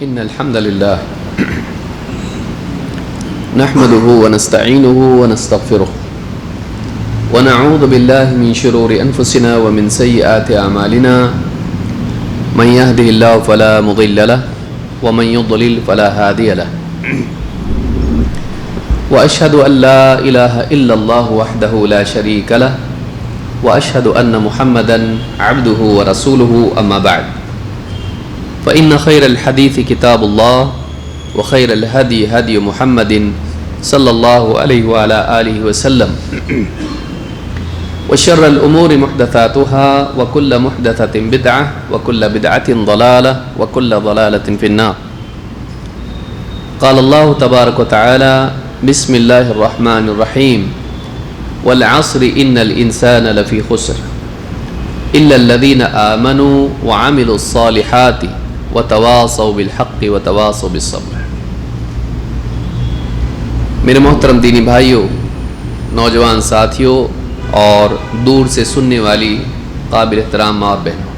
إن الحمد لله نحمده ونستعينه ونستغفره ونعوذ بالله من شرور أنفسنا ومن سيئات أعمالنا من يهده الله فلا مضل له ومن يضلل فلا هادي له وأشهد أن لا إله إلا الله وحده لا شريك له وأشهد أن محمدا عبده ورسوله أما بعد فإن خير الحديث كتاب الله وخير الهدي هدي محمد صلى الله عليه وعلى آله وسلم وشر الأمور محدثاتها وكل محدثة بدعة وكل بدعة ضلالة وكل ضلالة في النار. قال الله تبارك وتعالى بسم الله الرحمن الرحيم والعصر إن الإنسان لفي خسر إلا الذين آمنوا وعملوا الصالحات وتواصوا بالحق وتواصوا بالصبر. میرے محترم دینی بھائیوں، نوجوان ساتھیوں اور دور سے سننے والی قابل احترام ماں اور بہنوں،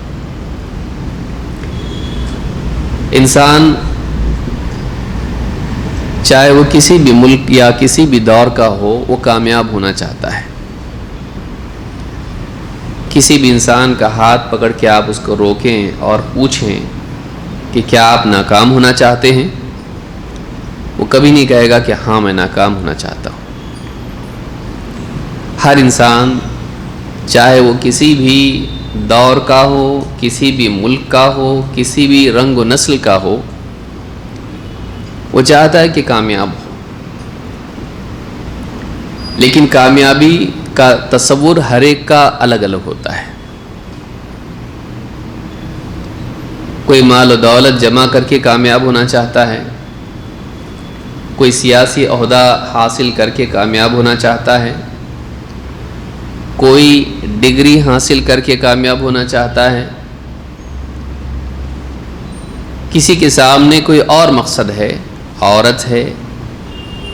انسان چاہے وہ کسی بھی ملک یا کسی بھی دور کا ہو، وہ کامیاب ہونا چاہتا ہے. کسی بھی انسان کا ہاتھ پکڑ کے آپ اس کو روکیں اور پوچھیں کہ کیا آپ ناکام ہونا چاہتے ہیں، وہ کبھی نہیں کہے گا کہ ہاں میں ناکام ہونا چاہتا ہوں. ہر انسان چاہے وہ کسی بھی دور کا ہو، کسی بھی ملک کا ہو، کسی بھی رنگ و نسل کا ہو، وہ چاہتا ہے کہ کامیاب ہو. لیکن کامیابی کا تصور ہر ایک کا الگ الگ ہوتا ہے. کوئی مال و دولت جمع کر کے کامیاب ہونا چاہتا ہے، کوئی سیاسی عہدہ حاصل کر کے کامیاب ہونا چاہتا ہے، کوئی ڈگری حاصل کر کے کامیاب ہونا چاہتا ہے، کسی کے سامنے کوئی اور مقصد ہے، عورت ہے،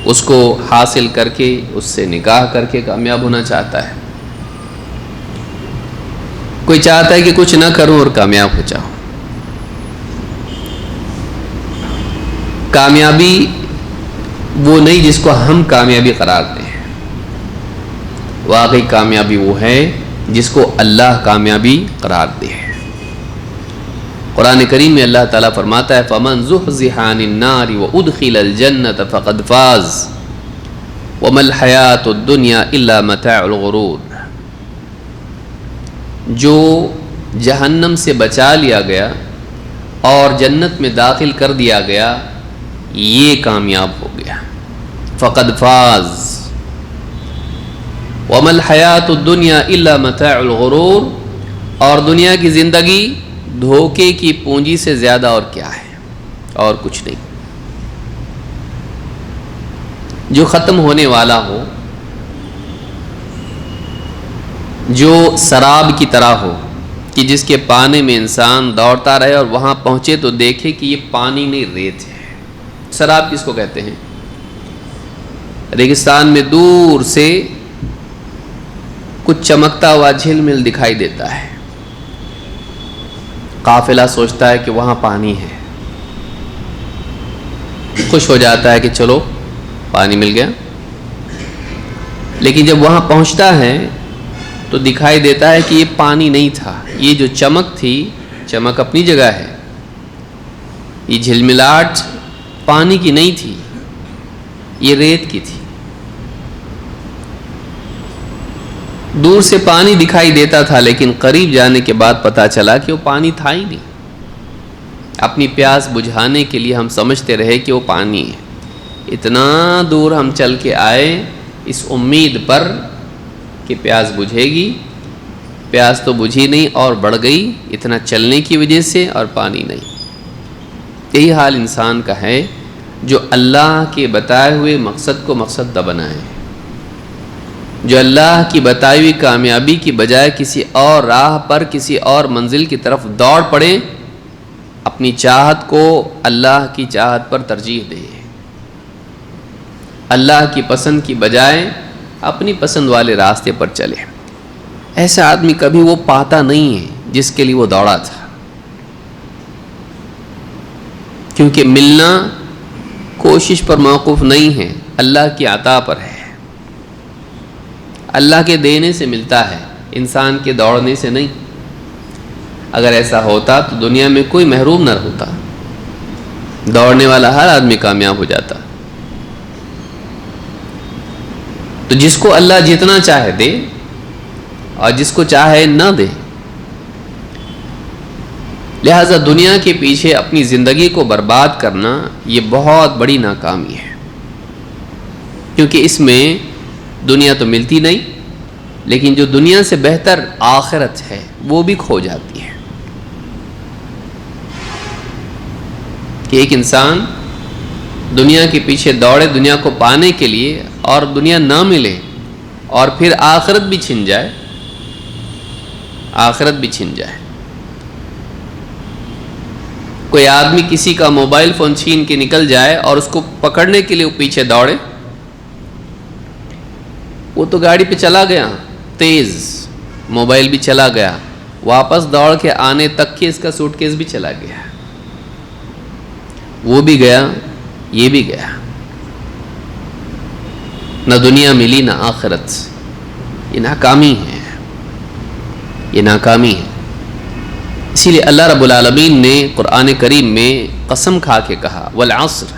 اس کو حاصل کر کے اس سے نکاح کر کے کامیاب ہونا چاہتا ہے. کوئی چاہتا ہے کہ کچھ نہ کروں اور کامیاب ہو جاؤں. کامیابی وہ نہیں جس کو ہم کامیابی قرار دیں. واقعی کامیابی وہ ہے جس کو اللہ کامیابی قرار دے. قرآن کریم میں اللہ تعالیٰ فرماتا ہے فَمَنْ زُحْزِحَ عَنِ النَّارِ وَأُدْخِلَ الْجَنَّةَ فَقَدْ فَازَ وَمَا الْحَيَاةُ الدُّنْيَا إِلَّا مَتَاعُ الْغُرُورِ. جو جہنم سے بچا لیا گیا اور جنت میں داخل کر دیا گیا، یہ کامیاب ہو گیا. فَقَدْ فَازَ وَمَا الْحَيَاةُ الدُّنْيَا إِلَّا مَتَاعُ الْغُرُورِ. اور دنیا کی زندگی دھوکے کی پونجی سے زیادہ اور کیا ہے، اور کچھ نہیں. جو ختم ہونے والا ہو، جو سراب کی طرح ہو کہ جس کے پانے میں انسان دوڑتا رہے اور وہاں پہنچے تو دیکھے کہ یہ پانی نہیں ریت ہے. سراب کس کو کہتے ہیں؟ ریگستان میں دور سے کچھ چمکتا ہوا جھیل مل دکھائی دیتا ہے. قافلہ سوچتا ہے کہ وہاں پانی ہے، خوش ہو جاتا ہے کہ چلو پانی مل گیا. لیکن جب وہاں پہنچتا ہے تو دکھائی دیتا ہے کہ یہ پانی نہیں تھا. یہ جو چمک تھی، چمک اپنی جگہ ہے، یہ جھلملاہٹ پانی کی نہیں تھی، یہ ریت کی تھی. دور سے پانی دکھائی دیتا تھا لیکن قریب جانے کے بعد پتہ چلا کہ وہ پانی تھا ہی نہیں. اپنی پیاس بجھانے کے لیے ہم سمجھتے رہے کہ وہ پانی ہے. اتنا دور ہم چل کے آئے اس امید پر کہ پیاس بجھے گی، پیاس تو بجھی نہیں اور بڑھ گئی اتنا چلنے کی وجہ سے، اور پانی نہیں. یہی حال انسان کا ہے جو اللہ کے بتائے ہوئے مقصد کو مقصد نہ بنائے، جو اللہ کی بتائی ہوئی کامیابی کی بجائے کسی اور راہ پر، کسی اور منزل کی طرف دوڑ پڑے، اپنی چاہت کو اللہ کی چاہت پر ترجیح دے، اللہ کی پسند کی بجائے اپنی پسند والے راستے پر چلے. ایسا آدمی کبھی وہ پاتا نہیں ہے جس کے لیے وہ دوڑا تھا. کیونکہ ملنا کوشش پر موقوف نہیں ہے، اللہ کی عطا پر ہے، اللہ کے دینے سے ملتا ہے، انسان کے دوڑنے سے نہیں۔ اگر ایسا ہوتا تو دنیا میں کوئی محروم نہ ہوتا، دوڑنے والا ہر آدمی کامیاب ہو جاتا۔ تو جس کو اللہ جتنا چاہے دے اور جس کو چاہے نہ دے، لہذا دنیا کے پیچھے اپنی زندگی کو برباد کرنا یہ بہت بڑی ناکامی ہے، کیونکہ اس میں دنیا تو ملتی نہیں، لیکن جو دنیا سے بہتر آخرت ہے وہ بھی کھو جاتی ہے۔ کہ ایک انسان دنیا کے پیچھے دوڑے دنیا کو پانے کے لیے اور دنیا نہ ملے اور پھر آخرت بھی چھن جائے، آخرت بھی چھن جائے۔ کوئی آدمی کسی کا موبائل فون چھین کے نکل جائے اور اس کو پکڑنے کے لیے وہ پیچھے دوڑے، وہ تو گاڑی پہ چلا گیا تیز، موبائل بھی چلا گیا، واپس دوڑ کے آنے تک کہ اس کا سوٹ کیس بھی چلا گیا، وہ بھی گیا یہ بھی گیا، نہ دنیا ملی نہ آخرت۔ یہ ناکامی ہے، یہ ناکامی ہے۔ اسی لیے اللہ رب العالمین نے قرآن کریم میں قسم کھا کے کہا والعصر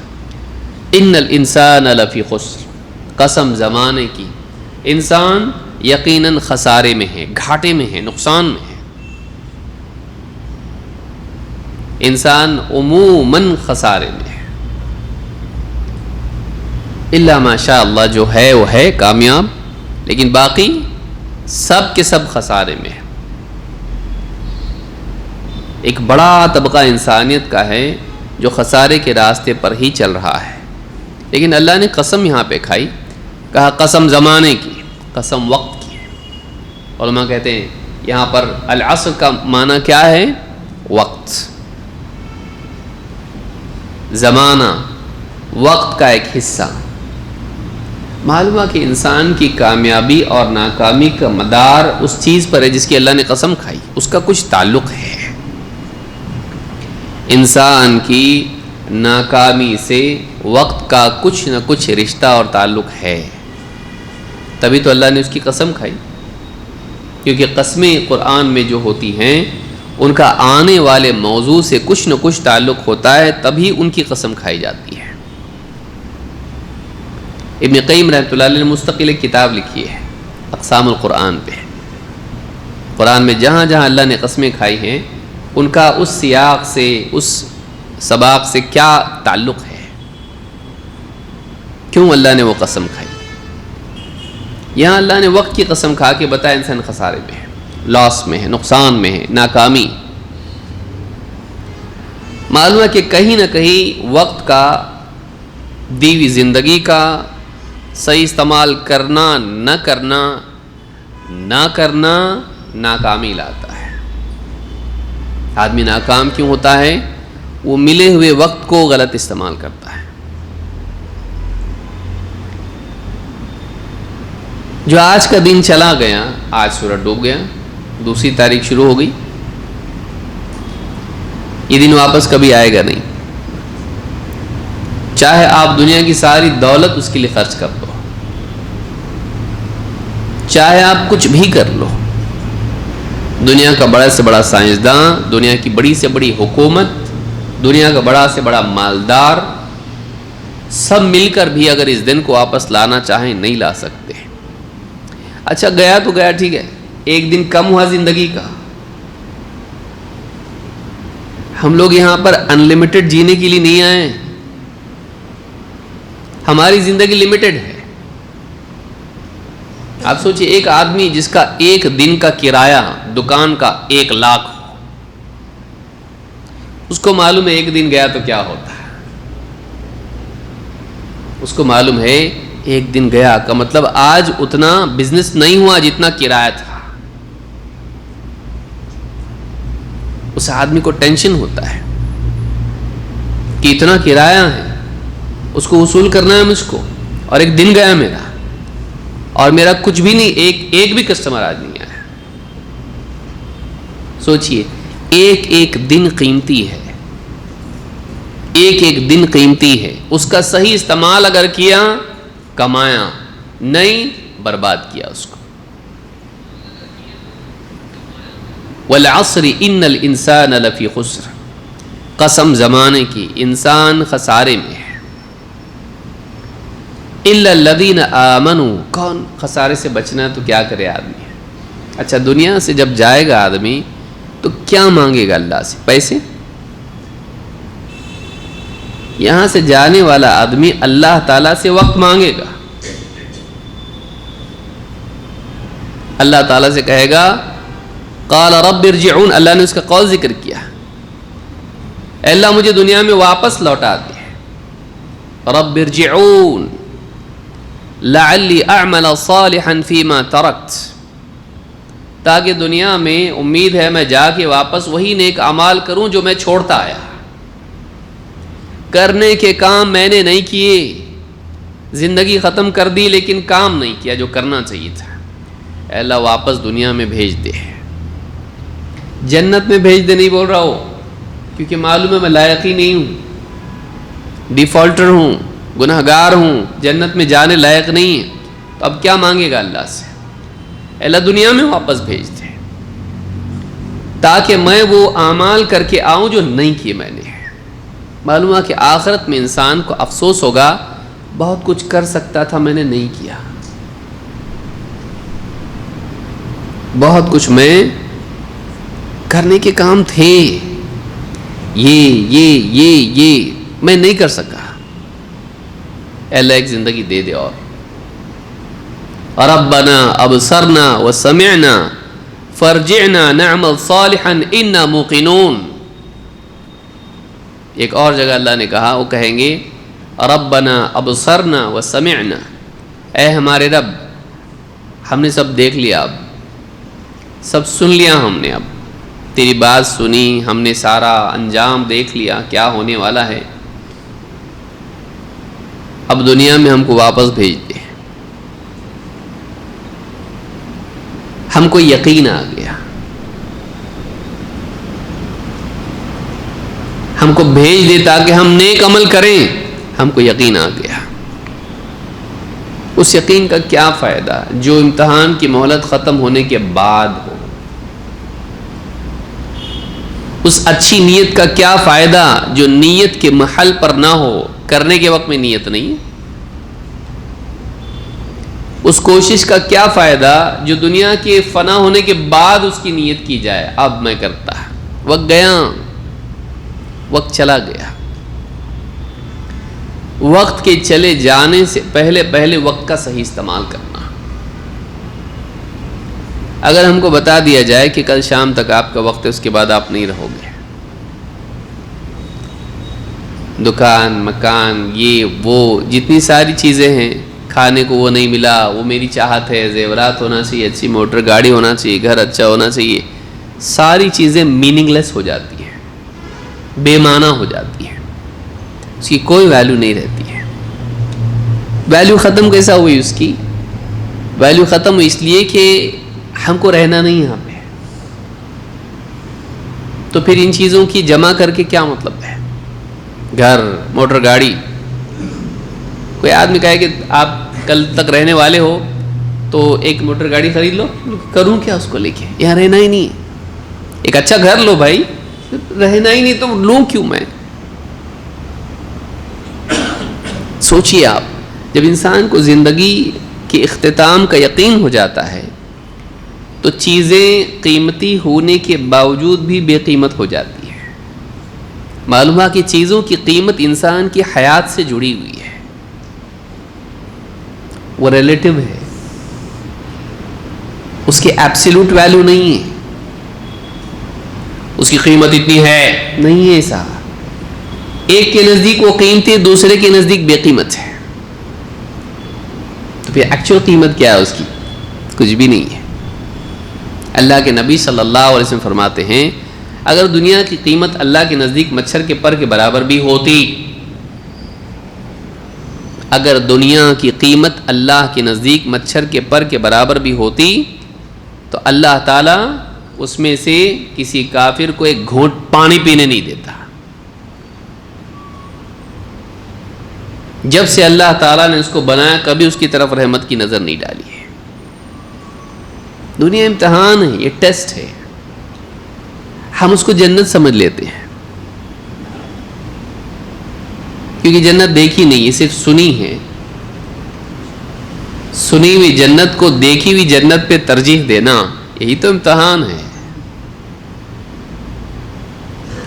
ان الانسان لفی خسر، قسم زمانے کی، انسان یقیناً خسارے میں ہے، گھاٹے میں ہے، نقصان میں ہے۔ انسان عموماً خسارے میں ہے، الا ماشاء اللہ جو ہے وہ ہے کامیاب، لیکن باقی سب کے سب خسارے میں ہے۔ ایک بڑا طبقہ انسانیت کا ہے جو خسارے کے راستے پر ہی چل رہا ہے، لیکن اللہ نے قسم یہاں پہ کھائی، کہا قسم زمانے کی، قسم وقت کی۔ علماء کہتے ہیں یہاں پر العصر کا معنی کیا ہے؟ وقت، زمانہ، وقت کا ایک حصہ۔ معلوم ہے کہ انسان کی کامیابی اور ناکامی کا مدار اس چیز پر ہے جس کی اللہ نے قسم کھائی، اس کا کچھ تعلق ہے۔ انسان کی ناکامی سے وقت کا کچھ نہ کچھ رشتہ اور تعلق ہے، تبھی تو اللہ نے اس کی قسم کھائی، کیونکہ قسمیں قرآن میں جو ہوتی ہیں ان کا آنے والے موضوع سے کچھ نہ کچھ تعلق ہوتا ہے، تبھی ان کی قسم کھائی جاتی ہے۔ ابن قیم رحمۃ اللہ علیہ نے مستقل ایک کتاب لکھی ہے اقسام القرآن پہ۔ قرآن میں جہاں جہاں اللہ نے قسمیں کھائی ہیں ان کا اس سیاق سے، اس سباق سے کیا تعلق ہے، کیوں اللہ نے وہ قسم کھائی۔ یہاں اللہ نے وقت کی قسم کھا کے بتایا انسان خسارے میں ہے، لاس میں ہے، نقصان میں ہے، ناکامی۔ معلوم ہے کہ کہیں نہ کہیں وقت کا، دیوی زندگی کا صحیح استعمال کرنا نہ کرنا ناکامی لاتا ہے۔ آدمی ناکام کیوں ہوتا ہے؟ وہ ملے ہوئے وقت کو غلط استعمال کرتا ہے۔ جو آج کا دن چلا گیا، آج سورج ڈوب گیا، دوسری تاریخ شروع ہو گئی، یہ دن واپس کبھی آئے گا نہیں، چاہے آپ دنیا کی ساری دولت اس کے لیے خرچ کر دو، چاہے آپ کچھ بھی کر لو، دنیا کا بڑا سے بڑا سائنسداں، دنیا کی بڑی سے بڑی حکومت، دنیا کا بڑا سے بڑا مالدار، سب مل کر بھی اگر اس دن کو واپس لانا چاہیں نہیں لا سکتے۔ اچھا گیا تو گیا، ٹھیک ہے، ایک دن کم ہوا زندگی کا۔ ہم لوگ یہاں پر انلمیٹڈ جینے کے لیے نہیں آئے، ہماری زندگی لمیٹڈ ہے۔ آپ سوچئے ایک آدمی جس کا ایک دن کا کرایہ دکان کا 1 لاکھ ہو، اس کو معلوم ہے ایک دن گیا تو کیا ہوتا ہے، اس کو معلوم ہے ایک دن گیا کا مطلب آج اتنا بزنس نہیں ہوا جتنا کرایہ تھا۔ اس آدمی کو ٹینشن ہوتا ہے کہ اتنا کرایہ ہے، اس کو وصول کرنا ہے مجھ کو، اور ایک دن گیا میرا، اور میرا کچھ بھی نہیں، ایک بھی کسٹمر آج نہیں آیا۔ سوچئے ایک دن قیمتی ہے، ایک ایک دن قیمتی ہے، اس کا صحیح استعمال اگر کیا کمایا، نہیں برباد کیا اس کو. والعصر ان الانسان لفی خسر، قسم زمانے کی، انسان خسارے میں ہے. الا الذین آمنوا، کون خسارے سے بچنا ہے تو کیا کرے آدمی؟ اچھا دنیا سے جب جائے گا آدمی تو کیا مانگے گا اللہ سے؟ پیسے؟ یہاں سے جانے والا آدمی اللہ تعالیٰ سے وقت مانگے گا. اللہ تعالیٰ سے کہے گا قال رب ارجعون، اللہ نے اس کا قول ذکر کیا، اے اللہ مجھے دنیا میں واپس لوٹا دے. رب ارجعون لعلی اعمل صالحا فیما ترکت، تاکہ دنیا میں امید ہے میں جا کے واپس وہی نیک اعمال کروں جو میں چھوڑتا آیا. کرنے کے کام میں نے نہیں کیے، زندگی ختم کر دی لیکن کام نہیں کیا جو کرنا چاہیے تھا. اے اللہ واپس دنیا میں بھیج دے. جنت میں بھیج دے نہیں بول رہا ہو، کیونکہ معلوم ہے میں لائق ہی نہیں ہوں، ڈیفالٹر ہوں، گناہ گار ہوں، جنت میں جانے لائق نہیں ہے. تو اب کیا مانگے گا اللہ سے؟ اے اللہ دنیا میں واپس بھیج دے تاکہ میں وہ اعمال کر کے آؤں جو نہیں کیے میں نے. معلوم ہے کہ آخرت میں انسان کو افسوس ہوگا بہت کچھ کر سکتا تھا میں نے نہیں کیا، بہت کچھ میں کرنے کے کام تھے، یہ میں نہیں کر سکا. اے اللہ ایک زندگی دے دے. اور ربنا ابصرنا وسمعنا فرجعنا نعمل صالحا انا موقنون. ایک اور جگہ اللہ نے کہا، وہ کہیں گے ربنا ابصرنا وسمعنا، اے ہمارے رب ہم نے سب دیکھ لیا، اب سب سن لیا ہم نے، اب تیری بات سنی ہم نے، سارا انجام دیکھ لیا کیا ہونے والا ہے، اب دنیا میں ہم کو واپس بھیج دے. ہم کو یقین آ گیا، ہم کو بھیج دے تاکہ ہم نیک عمل کریں، ہم کو یقین آ گیا. اس یقین کا کیا فائدہ جو امتحان کی مہلت ختم ہونے کے بعد ہو؟ اس اچھی نیت کا کیا فائدہ جو نیت کے محل پر نہ ہو، کرنے کے وقت میں نیت نہیں؟ اس کوشش کا کیا فائدہ جو دنیا کے فنا ہونے کے بعد اس کی نیت کی جائے؟ اب میں کرتا، وقت گیا، وقت چلا گیا. وقت کے چلے جانے سے پہلے وقت کا صحیح استعمال کرنا. اگر ہم کو بتا دیا جائے کہ کل شام تک آپ کا وقت ہے، اس کے بعد آپ نہیں رہو گے، دکان مکان یہ وہ جتنی ساری چیزیں ہیں، کھانے کو وہ نہیں ملا، وہ میری چاہت ہے، زیورات ہونا چاہیے، اچھی موٹر گاڑی ہونا چاہیے، گھر اچھا ہونا چاہیے، ساری چیزیں میننگ لیس ہو جاتی ہیں، بے معنی ہو جاتی ہیں، اس کی کوئی ویلیو نہیں رہتی ہے. ویلیو ختم کیسا ہوئی؟ اس کی ویلیو ختم ہوئی اس لیے کہ ہم کو رہنا نہیں یہاں پہ. تو پھر ان چیزوں کی جمع کر کے کیا مطلب ہے؟ گھر، موٹر گاڑی. کوئی آدمی کہے کہ آپ کل تک رہنے والے ہو تو ایک موٹر گاڑی خرید لو. کروں کیا اس کو لے کے؟ یہاں رہنا ہی نہیں. ایک اچھا گھر لو بھائی، رہنا ہی نہیں تو لوں کیوں میں؟ سوچیے آپ، جب انسان کو زندگی کے اختتام کا یقین ہو جاتا ہے تو چیزیں قیمتی ہونے کے باوجود بھی بے قیمت ہو جاتی ہیں. معلوم ہے کہ چیزوں کی قیمت انسان کی حیات سے جڑی ہوئی ہے، وہ ریلیٹو ہے، اس کی ایبسولوٹ ویلیو نہیں ہے. اس کی قیمت اتنی ہے نہیں ہے ایسا. ایک کے نزدیک وہ قیمتی، دوسرے کے نزدیک بے قیمت ہے. تو پھر ایکچوئل قیمت کیا ہے اس کی؟ کچھ بھی نہیں ہے. اللہ کے نبی صلی اللہ علیہ وسلم فرماتے ہیں اگر دنیا کی قیمت اللہ کے نزدیک مچھر کے پر کے برابر بھی ہوتی، اگر دنیا کی قیمت اللہ کے نزدیک مچھر کے پر کے برابر بھی ہوتی تو اللہ تعالیٰ اس میں سے کسی کافر کو ایک گھونٹ پانی پینے نہیں دیتا. جب سے اللہ تعالیٰ نے اس کو بنایا کبھی اس کی طرف رحمت کی نظر نہیں ڈالی ہے۔ دنیا امتحان ہے، یہ ٹیسٹ ہے، ہم اس کو جنت سمجھ لیتے ہیں کیونکہ جنت دیکھی نہیں ہے، صرف سنی ہے۔ سنی ہوئی جنت کو دیکھی ہوئی جنت پہ ترجیح دینا، یہی تو امتحان ہے۔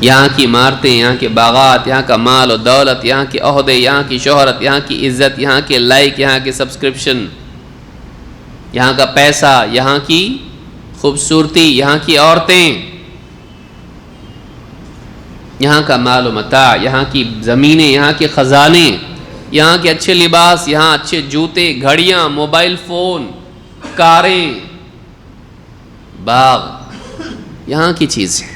یہاں کی عمارتیں، یہاں کے باغات، یہاں کا مال و دولت، یہاں کے عہدے، یہاں کی شہرت، یہاں کی عزت، یہاں کے لائک، یہاں کے سبسکرپشن، یہاں کا پیسہ، یہاں کی خوبصورتی، یہاں کی عورتیں، یہاں کا مال و متاع، یہاں کی زمینیں، یہاں کے خزانے، یہاں کے اچھے لباس، یہاں اچھے جوتے، گھڑیاں، موبائل فون، کاریں، باغ، یہاں کی چیزیں۔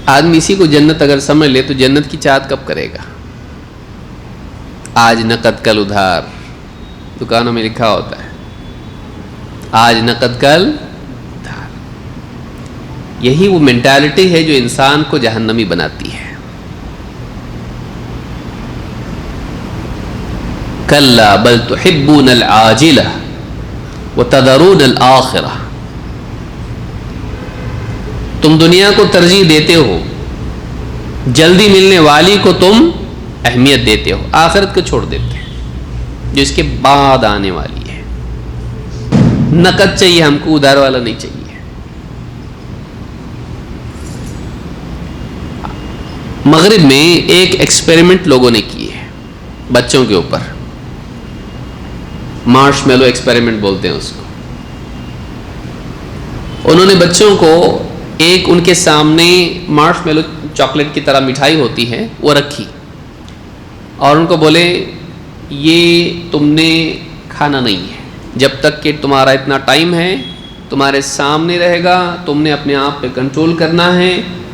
آدمی اسی کو جنت اگر سمجھ لے تو جنت کی چاہت کب کرے گا؟ آج نقد کل ادھار، دکانوں میں لکھا ہوتا ہے آج نقد کل ادھار۔ یہی وہ مینٹالٹی ہے جو انسان کو جہنمی بناتی ہے۔ کلا بل تحبون العاجلہ وتذرون الآخرہ، تم دنیا کو ترجیح دیتے ہو، جلدی ملنے والی کو تم اہمیت دیتے ہو، آخرت کو چھوڑ دیتے ہیں جو اس کے بعد آنے والی ہے۔ نقد چاہیے ہم کو، ادھار والا نہیں چاہیے۔ مغرب میں ایک ایکسپیریمنٹ لوگوں نے کی ہے بچوں کے اوپر، مارش میلو ایکسپیریمنٹ بولتے ہیں اس کو۔ انہوں نے بچوں کو ایک ان کے سامنے مارش میلو چاکلیٹ کی طرح مٹھائی ہوتی ہے وہ رکھی اور ان کو بولے یہ تم نے کھانا نہیں ہے جب تک کہ تمہارا اتنا ٹائم ہے، تمہارے سامنے رہے گا، تم نے اپنے آپ پہ کنٹرول کرنا ہے،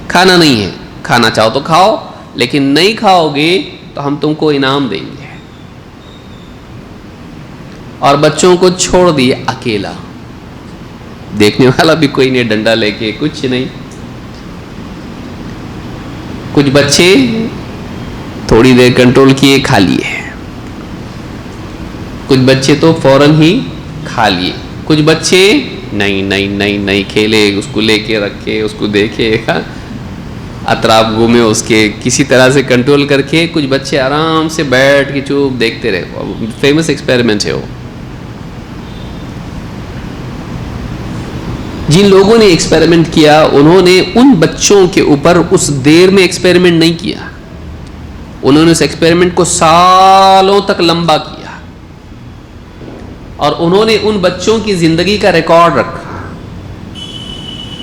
کھانا نہیں ہے، کھانا چاہو تو کھاؤ لیکن نہیں کھاؤ گے تو ہم تم کو انعام دیں گے۔ اور بچوں کو چھوڑ دیے اکیلا، دیکھنے والا بھی کوئی نہیں، ڈنڈا لے کے کچھ نہیں۔ کچھ بچے تھوڑی دیر کنٹرول کیے، کھا لیے، کچھ بچے تو فوراً ہی کھا لیے، کچھ بچے نہیں کھیلے، اس کو لے کے رکھے، اس کو دیکھے، اطراف گھومے اس کے، کسی طرح سے کنٹرول کر کے کچھ بچے آرام سے بیٹھ کے چوپ دیکھتے رہے۔ فیمس ایکسپیریمنٹ ہے وہ۔ جن لوگوں نے ایکسپیریمنٹ کیا انہوں نے ان بچوں کے اوپر اس دیر میں ایکسپیریمنٹ نہیں کیا، انہوں نے اس ایکسپیریمنٹ کو سالوں تک لمبا کیا اور انہوں نے ان بچوں کی زندگی کا ریکارڈ رکھا،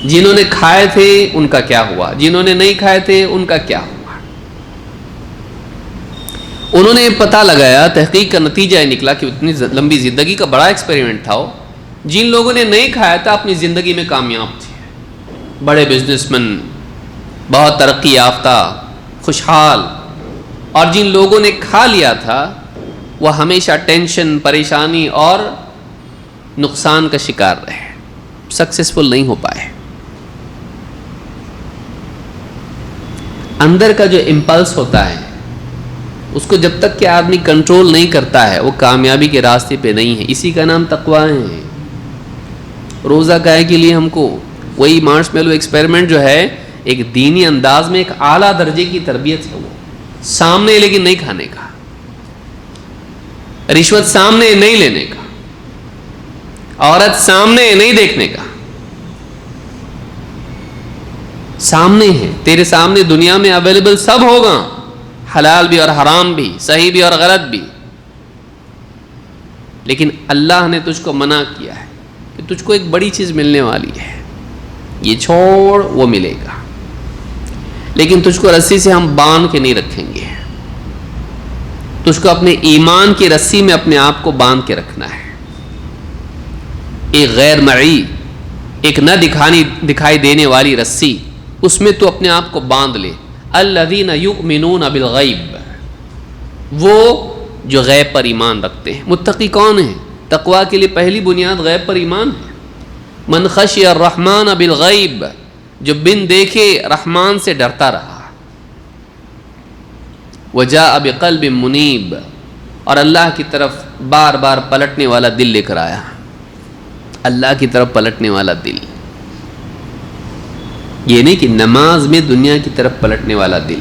جنہوں نے کھائے تھے ان کا کیا ہوا، جنہوں نے نہیں کھائے تھے ان کا کیا ہوا۔ انہوں نے پتہ لگایا، تحقیق کا نتیجہ یہ نکلا کہ اتنی لمبی زندگی کا بڑا ایکسپیریمنٹ تھا وہ۔ جن لوگوں نے نہیں کھایا تھا اپنی زندگی میں کامیاب تھے، بڑے بزنس مین، بہت ترقی یافتہ، خوشحال، اور جن لوگوں نے کھا لیا تھا وہ ہمیشہ ٹینشن، پریشانی اور نقصان کا شکار رہے، سکسیسفل نہیں ہو پائے۔ اندر کا جو امپلس ہوتا ہے اس کو جب تک کہ آدمی کنٹرول نہیں کرتا ہے وہ کامیابی کے راستے پہ نہیں ہے۔ اسی کا نام تقویٰ ہے۔ روزہ گائے کے لیے ہم کو وہی مارش میلو ایکسپیریمنٹ جو ہے ایک دینی انداز میں ایک اعلیٰ درجے کی تربیت ہے، وہ سامنے لیکن نہیں کھانے کا، رشوت سامنے نہیں لینے کا، عورت سامنے نہیں دیکھنے کا، سامنے ہے تیرے سامنے، دنیا میں اویلیبل سب ہوگا، حلال بھی اور حرام بھی، صحیح بھی اور غلط بھی، لیکن اللہ نے تجھ کو منع کیا ہے کہ تجھ کو ایک بڑی چیز ملنے والی ہے، یہ چھوڑ وہ ملے گا، لیکن تجھ کو رسی سے ہم باندھ کے نہیں رکھیں گے، تجھ کو اپنے ایمان کی رسی میں اپنے آپ کو باندھ کے رکھنا ہے۔ ایک غیر مرئی، ایک نہ دکھائی دینے والی رسی، اس میں تو اپنے آپ کو باندھ لے۔ الذین یؤمنون بالغیب، وہ جو غیب پر ایمان رکھتے ہیں۔ متقی کون ہیں؟ تقویٰ کے لیے پہلی بنیاد غیب پر ایمان ہے۔ من خشی الرحمن بالغیب، جو بن دیکھے رحمان سے ڈرتا رہا۔ وجاء بقلب منیب، اور اللہ کی طرف بار بار پلٹنے والا دل لے کر آیا، اللہ کی طرف پلٹنے والا دل، یہ نہیں کہ نماز میں دنیا کی طرف پلٹنے والا دل،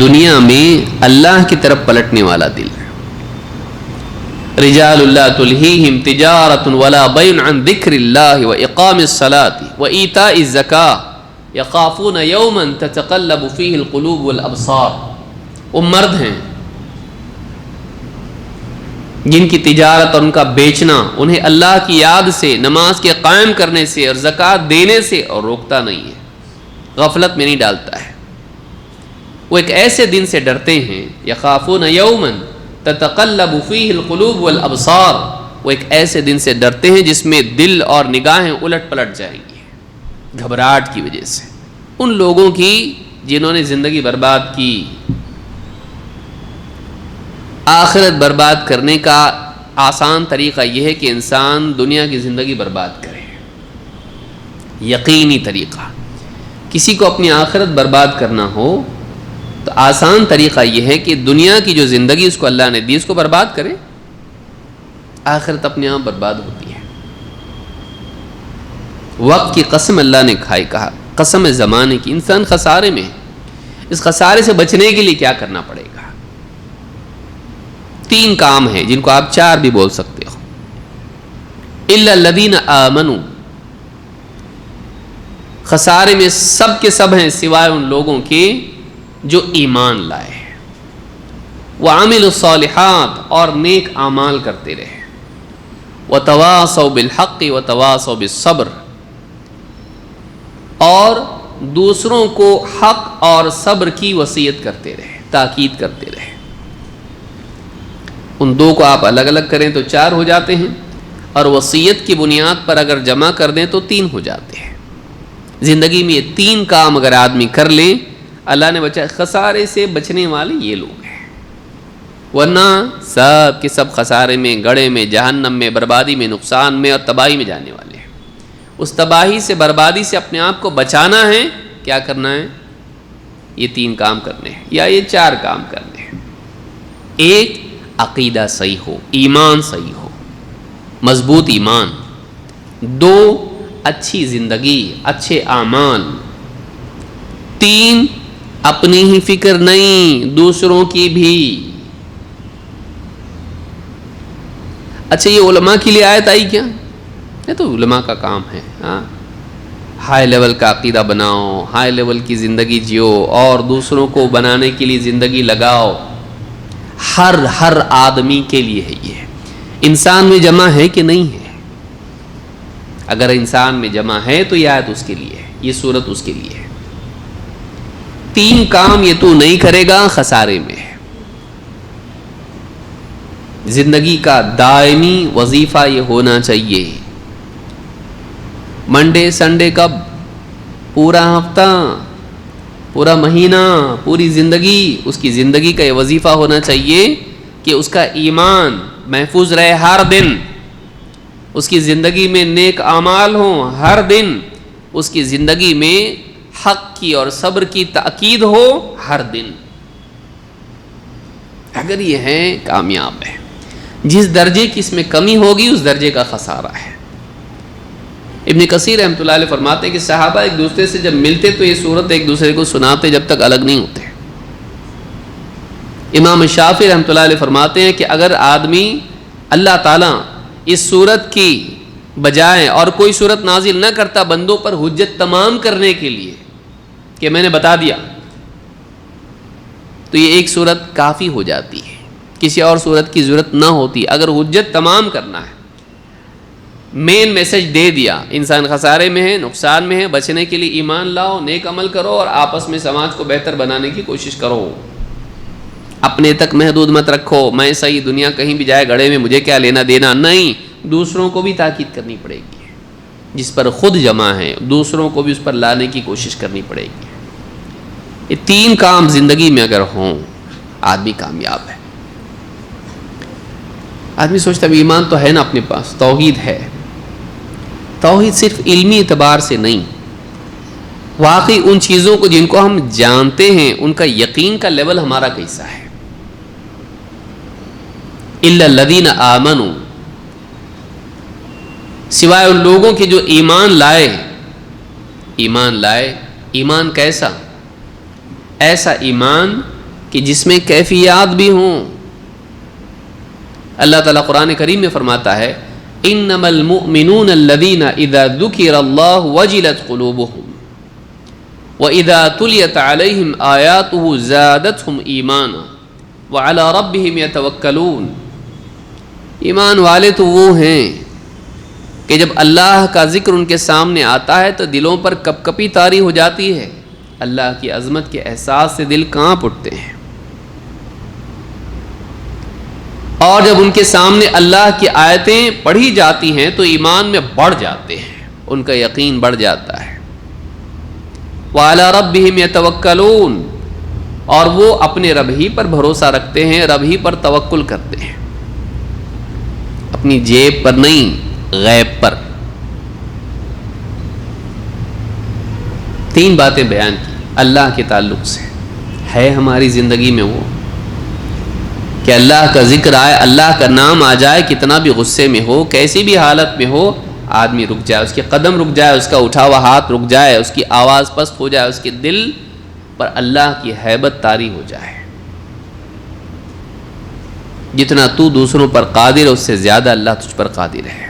دنیا میں اللہ کی طرف پلٹنے والا دل۔ رجال اللہ تلہیہم تجارۃ ولا بیع عن ذکر اللہ واقام الصلاۃ وایتاء الزکاۃ یخافون یوما تتقلب فیہ القلوب والابصار۔ وہ مرد ہیں جن کی تجارت اور ان کا بیچنا انہیں اللہ کی یاد سے، نماز کے قائم کرنے سے اور زکوٰۃ دینے سے اور روکتا نہیں ہے، غفلت میں نہیں ڈالتا ہے۔ وہ ایک ایسے دن سے ڈرتے ہیں، یخافون یوما تتقلب فیہ القلوب والابصار، وہ ایک ایسے دن سے ڈرتے ہیں جس میں دل اور نگاہیں الٹ پلٹ جائیں گی گھبراہٹ کی وجہ سے، ان لوگوں کی جنہوں نے زندگی برباد کی۔ آخرت برباد کرنے کا آسان طریقہ یہ ہے کہ انسان دنیا کی زندگی برباد کرے، یقینی طریقہ۔ کسی کو اپنی آخرت برباد کرنا ہو تو آسان طریقہ یہ ہے کہ دنیا کی جو زندگی اس کو اللہ نے دی اس کو برباد کرے، آخرت اپنے آپ برباد ہوتی ہے۔ وقت کی قسم اللہ نے کھائی، کہا قسم زمانے کی، انسان خسارے میں ہے، اس خسارے سے بچنے کے لیے کیا کرنا پڑے گا؟ 3 کام ہیں جن کو آپ 4 بھی بول سکتے ہو۔ الا الذین آمنوا، خسارے میں سب کے سب ہیں سوائے ان لوگوں کے جو ایمان لائے، وعملوا الصالحات، اور نیک اعمال کرتے رہے، وتواصوا بالحق وتواصوا بالصبر، اور دوسروں کو حق اور صبر کی وصیت کرتے رہے، تاکید کرتے رہے۔ ان 2 کو آپ الگ الگ کریں تو 4 ہو جاتے ہیں، اور وصیت کی بنیاد پر اگر جمع کر دیں تو 3 ہو جاتے ہیں۔ زندگی میں یہ 3 کام اگر آدمی کر لیں، اللہ نے بچا، خسارے سے بچنے والے یہ لوگ ہیں، ورنہ سب کے سب خسارے میں، گڑھے میں، جہنم میں، بربادی میں، نقصان میں اور تباہی میں جانے والے ہیں۔ اس تباہی سے، بربادی سے اپنے آپ کو بچانا ہے، کیا کرنا ہے؟ یہ 3 کام کرنے ہیں، یا یہ 4 کام کرنے ہیں۔ 1، عقیدہ صحیح ہو، ایمان صحیح ہو، مضبوط ایمان۔ 2، اچھی زندگی، اچھے اعمال۔ 3، اپنی ہی فکر نہیں، دوسروں کی بھی۔ اچھا، یہ علماء کے لیے آیت آئی کیا؟ یہ تو علماء کا کام ہے، ہاں، ہائی لیول کا عقیدہ بناؤ، ہائی لیول کی زندگی جیو، اور دوسروں کو بنانے کے لیے زندگی لگاؤ۔ ہر آدمی کے لیے ہے یہ۔ انسان میں جمع ہے کہ نہیں ہے؟ اگر انسان میں جمع ہے تو یہ آیت اس کے لیے ہے، یہ صورت اس کے لیے ہے۔ 3 کام یہ تو نہیں کرے گا، خسارے میں ہے۔ زندگی کا دائمی وظیفہ یہ ہونا چاہیے، منڈے سنڈے کب؟ پورا ہفتہ، پورا مہینہ، پوری زندگی، اس کی زندگی کا یہ وظیفہ ہونا چاہیے کہ اس کا ایمان محفوظ رہے ہر دن، اس کی زندگی میں نیک اعمال ہوں ہر دن، اس کی زندگی میں حق کی اور صبر کی تاکید ہو ہر دن۔ اگر یہ ہے، کامیاب ہے۔ جس درجے کی اس میں کمی ہوگی اس درجے کا خسارہ ہے۔ ابن کثیر رحمۃ اللہ علیہ فرماتے ہیں کہ صحابہ ایک دوسرے سے جب ملتے تو یہ صورت ایک دوسرے کو سناتے جب تک الگ نہیں ہوتے۔ امام شافعی رحمۃ اللہ علیہ فرماتے ہیں کہ اگر آدمی، اللہ تعالیٰ اس صورت کی بجائے اور کوئی صورت نازل نہ کرتا بندوں پر حجت تمام کرنے کے لیے کہ میں نے بتا دیا، تو یہ ایک صورت کافی ہو جاتی ہے، کسی اور صورت کی ضرورت نہ ہوتی۔ اگر حجت تمام کرنا ہے، مین میسج دے دیا، انسان خسارے میں ہے، نقصان میں ہے، بچنے کے لیے ایمان لاؤ، نیک عمل کرو، اور آپس میں سماج کو بہتر بنانے کی کوشش کرو، اپنے تک محدود مت رکھو، میں صحیح، دنیا کہیں بھی جائے گڑھے میں مجھے کیا لینا دینا، نہیں، دوسروں کو بھی تاکید کرنی پڑے گی، جس پر خود جمع ہے دوسروں کو بھی اس پر لانے کی کوشش کرنی پڑے گی۔ یہ 3 کام زندگی میں اگر ہوں، آدمی کامیاب ہے۔ آدمی سوچتا ہے ایمان تو ہے نا اپنے پاس، توحید ہے، توحید صرف علمی اعتبار سے نہیں، واقعی ان چیزوں کو جن کو ہم جانتے ہیں ان کا یقین کا لیول ہمارا کیسا ہے. الا الذین آمنوا، سوائے ان لوگوں کے جو ایمان لائے. ایمان کیسا؟ ایسا ایمان کہ جس میں کیفیات بھی ہوں. اللہ تعالیٰ قرآن کریم میں فرماتا ہے انما المؤمنون الذین اذا ذکر اللہ وجلت قلوبهم واذا تلیت علیہم آیاتہ زادتہم ایمانا وعلی ربہم یتوکلون. ایمان والے تو وہ ہیں کہ جب اللہ کا ذکر ان کے سامنے آتا ہے تو دلوں پر کپ کپی طاری ہو جاتی ہے. اللہ کی عظمت کے احساس سے دل کانپ اٹھتے ہیں. اور جب ان کے سامنے اللہ کی آیتیں پڑھی جاتی ہیں تو ایمان میں بڑھ جاتے ہیں، ان کا یقین بڑھ جاتا ہے. وَعَلَىٰ رَبِّهِمْ يَتَوَكَّلُونَ، اور وہ اپنے رب ہی پر بھروسہ رکھتے ہیں، رب ہی پر توکل کرتے ہیں، اپنی جیب پر نہیں، غیب پر. 3 باتیں بیان کی اللہ کے تعلق سے. ہے ہماری زندگی میں وہ کہ اللہ کا ذکر آئے، اللہ کا نام آ جائے، کتنا بھی غصے میں ہو، کیسی بھی حالت میں ہو، آدمی رک جائے، اس کے قدم رک جائے، اس کا اٹھا ہوا ہاتھ رک جائے، اس کی آواز پست ہو جائے، اس کے دل پر اللہ کی ہیبت طاری ہو جائے. جتنا تو دوسروں پر قادر ہے اس سے زیادہ اللہ تجھ پر قادر ہے.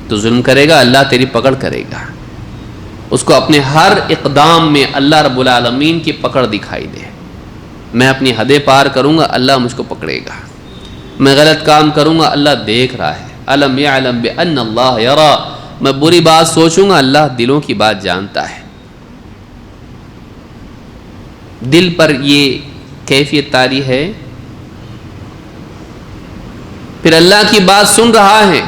تو ظلم کرے گا، اللہ تیری پکڑ کرے گا. اس کو اپنے ہر اقدام میں اللہ رب العالمین کی پکڑ دکھائی دے. میں اپنی حدیں پار کروں گا، اللہ مجھ کو پکڑے گا. میں غلط کام کروں گا، اللہ دیکھ رہا ہے. الم یعلم بان اللہ یری، میں بری بات سوچوں گا، اللہ دلوں کی بات جانتا ہے. دل پر یہ کیفیت طاری ہے. پھر اللہ کی بات سن رہا ہے،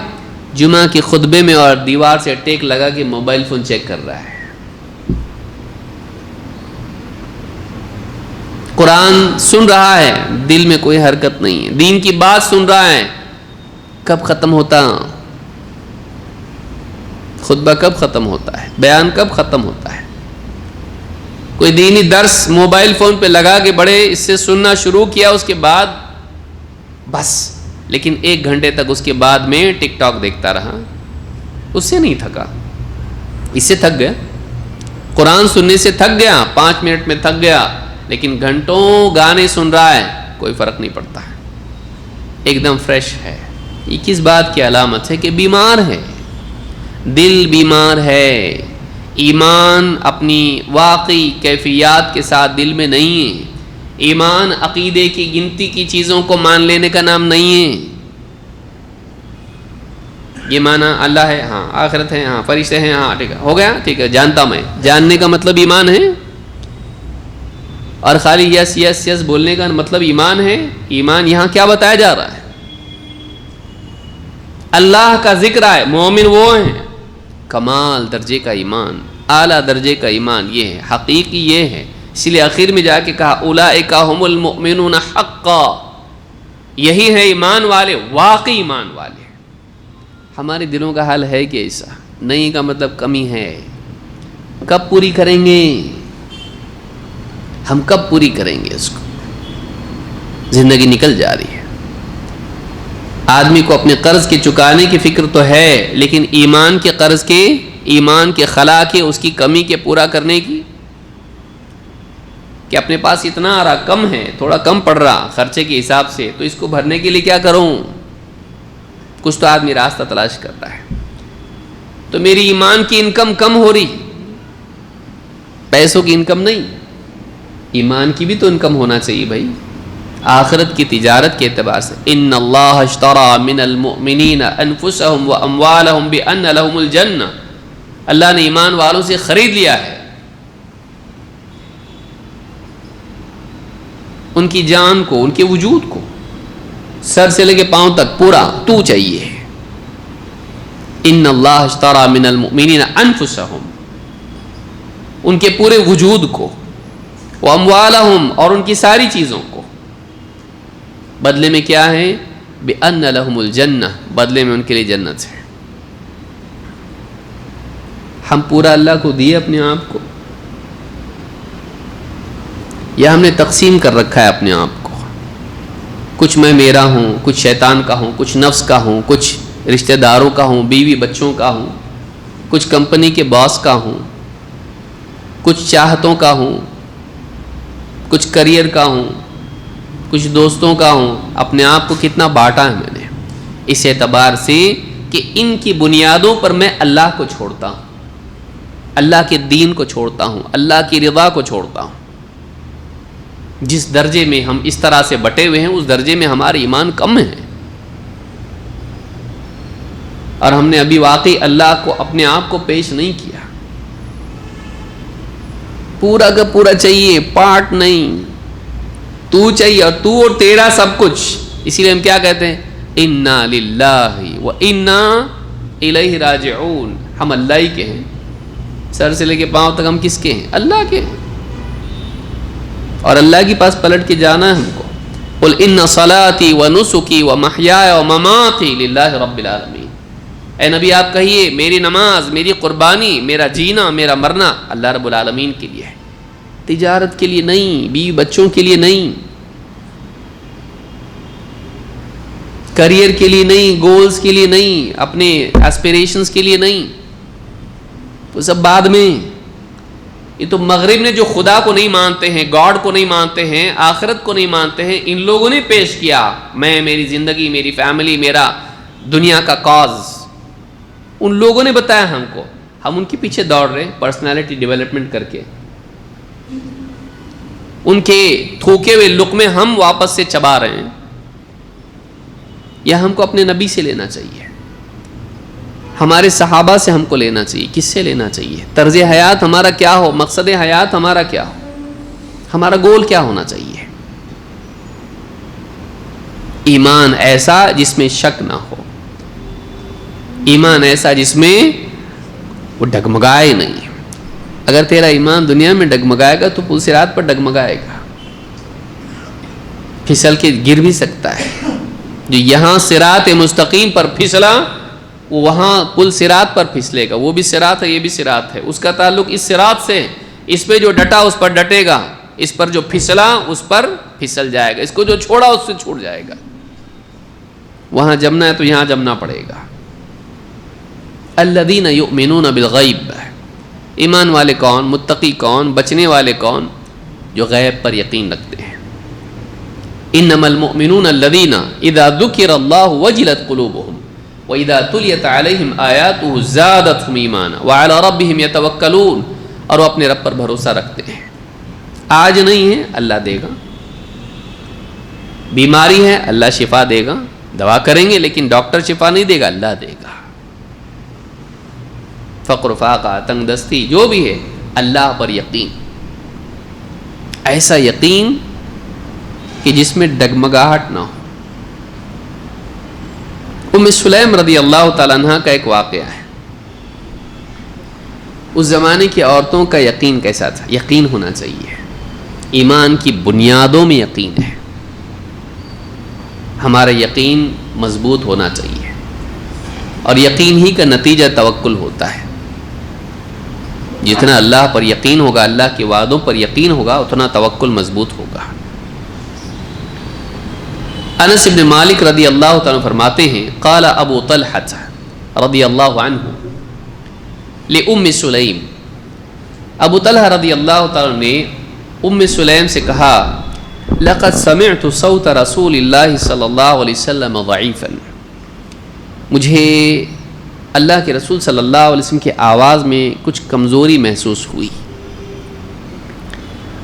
جمعہ کے خطبے میں اور دیوار سے ٹیک لگا کے موبائل فون چیک کر رہا ہے. قرآن سن رہا ہے، دل میں کوئی حرکت نہیں ہے. دین کی بات سن رہا ہے، کب ختم ہوتا، خطبہ کب ختم ہوتا ہے، بیان کب ختم ہوتا ہے. کوئی دینی درس موبائل فون پہ لگا کے بڑے اس سے سننا شروع کیا، اس کے بعد بس. لیکن 1 گھنٹے تک اس کے بعد میں ٹک ٹاک دیکھتا رہا، اس سے نہیں تھکا. اس سے تھک گیا، قرآن سننے سے تھک گیا، 5 منٹ میں تھک گیا، لیکن گھنٹوں گانے سن رہا ہے، کوئی فرق نہیں پڑتا ہے، ایک دم فریش ہے. یہ کس بات کی علامت ہے؟ کہ بیمار ہے، دل بیمار ہے. ایمان اپنی واقعی کیفیات کے ساتھ دل میں نہیں ہے. ایمان عقیدے کی گنتی کی چیزوں کو مان لینے کا نام نہیں ہے. یہ مانا اللہ ہے، ہاں آخرت ہے، ہاں فرشتے ہیں، ہاں ٹھیک ہے، ہو گیا، ٹھیک ہے، جانتا میں. جاننے کا مطلب ایمان ہے؟ اور خالی یس یس یس بولنے کا مطلب ایمان ہے؟ ایمان یہاں کیا بتایا جا رہا ہے؟ اللہ کا ذکر ہے. مومن وہ ہیں کمال درجے کا ایمان، اعلیٰ درجے کا ایمان یہ ہے، حقیقی یہ ہے. اس لیے آخر میں جا کے کہا اولئک هم المؤمنون حقا، یہی ہے ایمان والے، واقعی ایمان والے. ہمارے دلوں کا حال ہے کہ ایسا نہیں کا مطلب کمی ہے. کب پوری کریں گے؟ ہم کب پوری کریں گے اس کو؟ زندگی نکل جا رہی ہے. آدمی کو اپنے قرض کے چکانے کی فکر تو ہے، لیکن ایمان کے قرض کے، ایمان کے خلا کے، اس کی کمی کے پورا کرنے کی، کہ اپنے پاس اتنا آ رہا، کم ہے، تھوڑا کم پڑ رہا خرچے کے حساب سے، تو اس کو بھرنے کے لیے کیا کروں؟ کچھ تو آدمی راستہ تلاش کر رہا ہے. تو میری ایمان کی انکم کم ہو رہی، پیسوں کی انکم نہیں، ایمان کی بھی تو انکم ہونا چاہیے بھائی. آخرت کی تجارت کے اعتبار سے ان اللہ اشترى من المؤمنین انفسهم واموالهم بان لهم الجنہ، اللہ نے ایمان والوں سے خرید لیا ہے ان کی جان کو، ان کے وجود کو، سر سے لے کے پاؤں تک پورا تو چاہیے. ان اللہ اشترى من المؤمنین انفسهم، ان کے پورے وجود کو، واموالهم، اور ان کی ساری چیزوں کو. بدلے میں کیا ہے؟ بأن لهم الجنہ، بدلے میں ان کے لیے جنت ہے. ہم پورا اللہ کو دیے اپنے آپ کو، یا ہم نے تقسیم کر رکھا ہے اپنے آپ کو؟ کچھ میں میرا ہوں، کچھ شیطان کا ہوں، کچھ نفس کا ہوں، کچھ رشتہ داروں کا ہوں، بیوی بچوں کا ہوں، کچھ کمپنی کے باس کا ہوں، کچھ چاہتوں کا ہوں، کچھ کریئر کا ہوں، کچھ دوستوں کا ہوں۔ اپنے آپ کو کتنا بانٹا ہے میں نے، اس اعتبار سے کہ ان کی بنیادوں پر میں اللہ کو چھوڑتا ہوں، اللہ کے دین کو چھوڑتا ہوں، اللہ کی رضا کو چھوڑتا ہوں۔ جس درجے میں ہم اس طرح سے بٹے ہوئے ہیں، اس درجے میں ہمارا ایمان کم ہے، اور ہم نے ابھی واقعی اللہ کو اپنے آپ کو پیش نہیں کیا۔ پورا کا پورا چاہیے، پارٹ نہیں، تو چاہیے، اور تو اور تیرا سب کچھ۔ اسی لیے ہم کیا کہتے ہیں؟ انا للہ و انا الیہ راجعون، ہم اللہ ہی کے ہیں، سر سے لے کے پاؤں تک ہم کس کے ہیں؟ اللہ کے ہیں، اور اللہ کے پاس پلٹ کے جانا ہے ہم کو۔ قل ان صلاتی و نسکی و محیای و مماتی للہ رب العالمین، اے نبی آپ کہیے میری نماز، میری قربانی، میرا جینا، میرا مرنا اللہ رب العالمین کے لیے ہے، تجارت کے لیے نہیں، بیوی بچوں کے لیے نہیں، کریئر کے لیے نہیں، گولز کے لیے نہیں، اپنے ایسپیریشنز کے لیے نہیں، وہ سب بعد میں۔ یہ تو مغرب نے جو خدا کو نہیں مانتے ہیں، گاڈ کو نہیں مانتے ہیں، آخرت کو نہیں مانتے ہیں، ان لوگوں نے پیش کیا میں، میری زندگی، میری فیملی، میرا دنیا کا کاز، ان لوگوں نے بتایا ہم کو، ہم ان کے پیچھے دوڑ رہے ہیں پرسنالٹی ڈیولپمنٹ کر کے، ان کے تھوکے ہوئے لقمے ہم واپس سے چبا رہے ہیں، یا ہم کو اپنے نبی سے لینا چاہیے، ہمارے صحابہ سے ہم کو لینا چاہیے؟ کس سے لینا چاہیے؟ طرز حیات ہمارا کیا ہو، مقصد حیات ہمارا کیا ہو، ہمارا گول کیا ہونا چاہیے؟ ایمان ایسا جس میں شک نہ ہو، ایمان ایسا جس میں وہ ڈگمگائے نہیں۔ اگر تیرا ایمان دنیا میں ڈگمگائے گا تو پل صراط پر ڈگمگائے گا، پھسل کے گر بھی سکتا ہے۔ جو یہاں صراط مستقیم پر پھسلا، وہ وہاں پل صراط پر پھسلے گا، وہ بھی صراط ہے، یہ بھی صراط ہے، اس کا تعلق اس صراط سے، اس پہ جو ڈٹا اس پر ڈٹے گا، اس پر جو پھسلا اس پر پھسل جائے گا، اس کو جو چھوڑا اس سے چھوٹ جائے گا۔ وہاں جمنا ہے تو یہاں جمنا پڑے گا۔ الذین یؤمنون بالغیب، ایمان والے کون، متقی کون، بچنے والے کون؟ جو غیب پر یقین رکھتے ہیں۔ انما المؤمنون الذین اذا ذکر اللہ وجلت قلوبهم وَإِذَا تُلِيَتْ عَلَيْهِمْ آيَاتُهُ زَادَتْهُمْ إِيمَانًا وَعَلَى رَبِّهِمْ يَتَوَكَّلُونَ، اور وہ اپنے رب پر بھروسہ رکھتے ہیں۔ آج نہیں ہے، اللہ دے گا، بیماری ہے، اللہ شفا دے گا، دوا کریں گے لیکن ڈاکٹر شفا نہیں دے گا، اللہ دے گا۔ فقر، فاقہ، تنگ دستی، جو بھی ہے، اللہ پر یقین، ایسا یقین کہ جس میں ڈگمگاہٹ نہ ہو۔ ام سلیم رضی اللہ تعالیٰ عنہ کا ایک واقعہ ہے۔ اس زمانے کی عورتوں کا یقین کیسا تھا؟ یقین ہونا چاہیے، ایمان کی بنیادوں میں یقین ہے، ہمارا یقین مضبوط ہونا چاہیے، اور یقین ہی کا نتیجہ توکل ہوتا ہے۔ جتنا اللہ پر یقین ہوگا، اللہ کے وعدوں پر یقین ہوگا، اتنا توکل مضبوط ہوگا۔ انس بن مالک رضی اللہ تعالیٰ فرماتے ہیں، قال ابو طلحہ رضی اللہ عنہ لأم سلیم، ابو طلحہ رضی اللہ تعالیٰ نے ام سلیم سے کہا، لقد سمعت صوت رسول اللہ صلی اللہ علیہ وسلم ضعیفا، مجھے اللہ کے رسول صلی اللہ علیہ وسلم کی آواز میں کچھ کمزوری محسوس ہوئی۔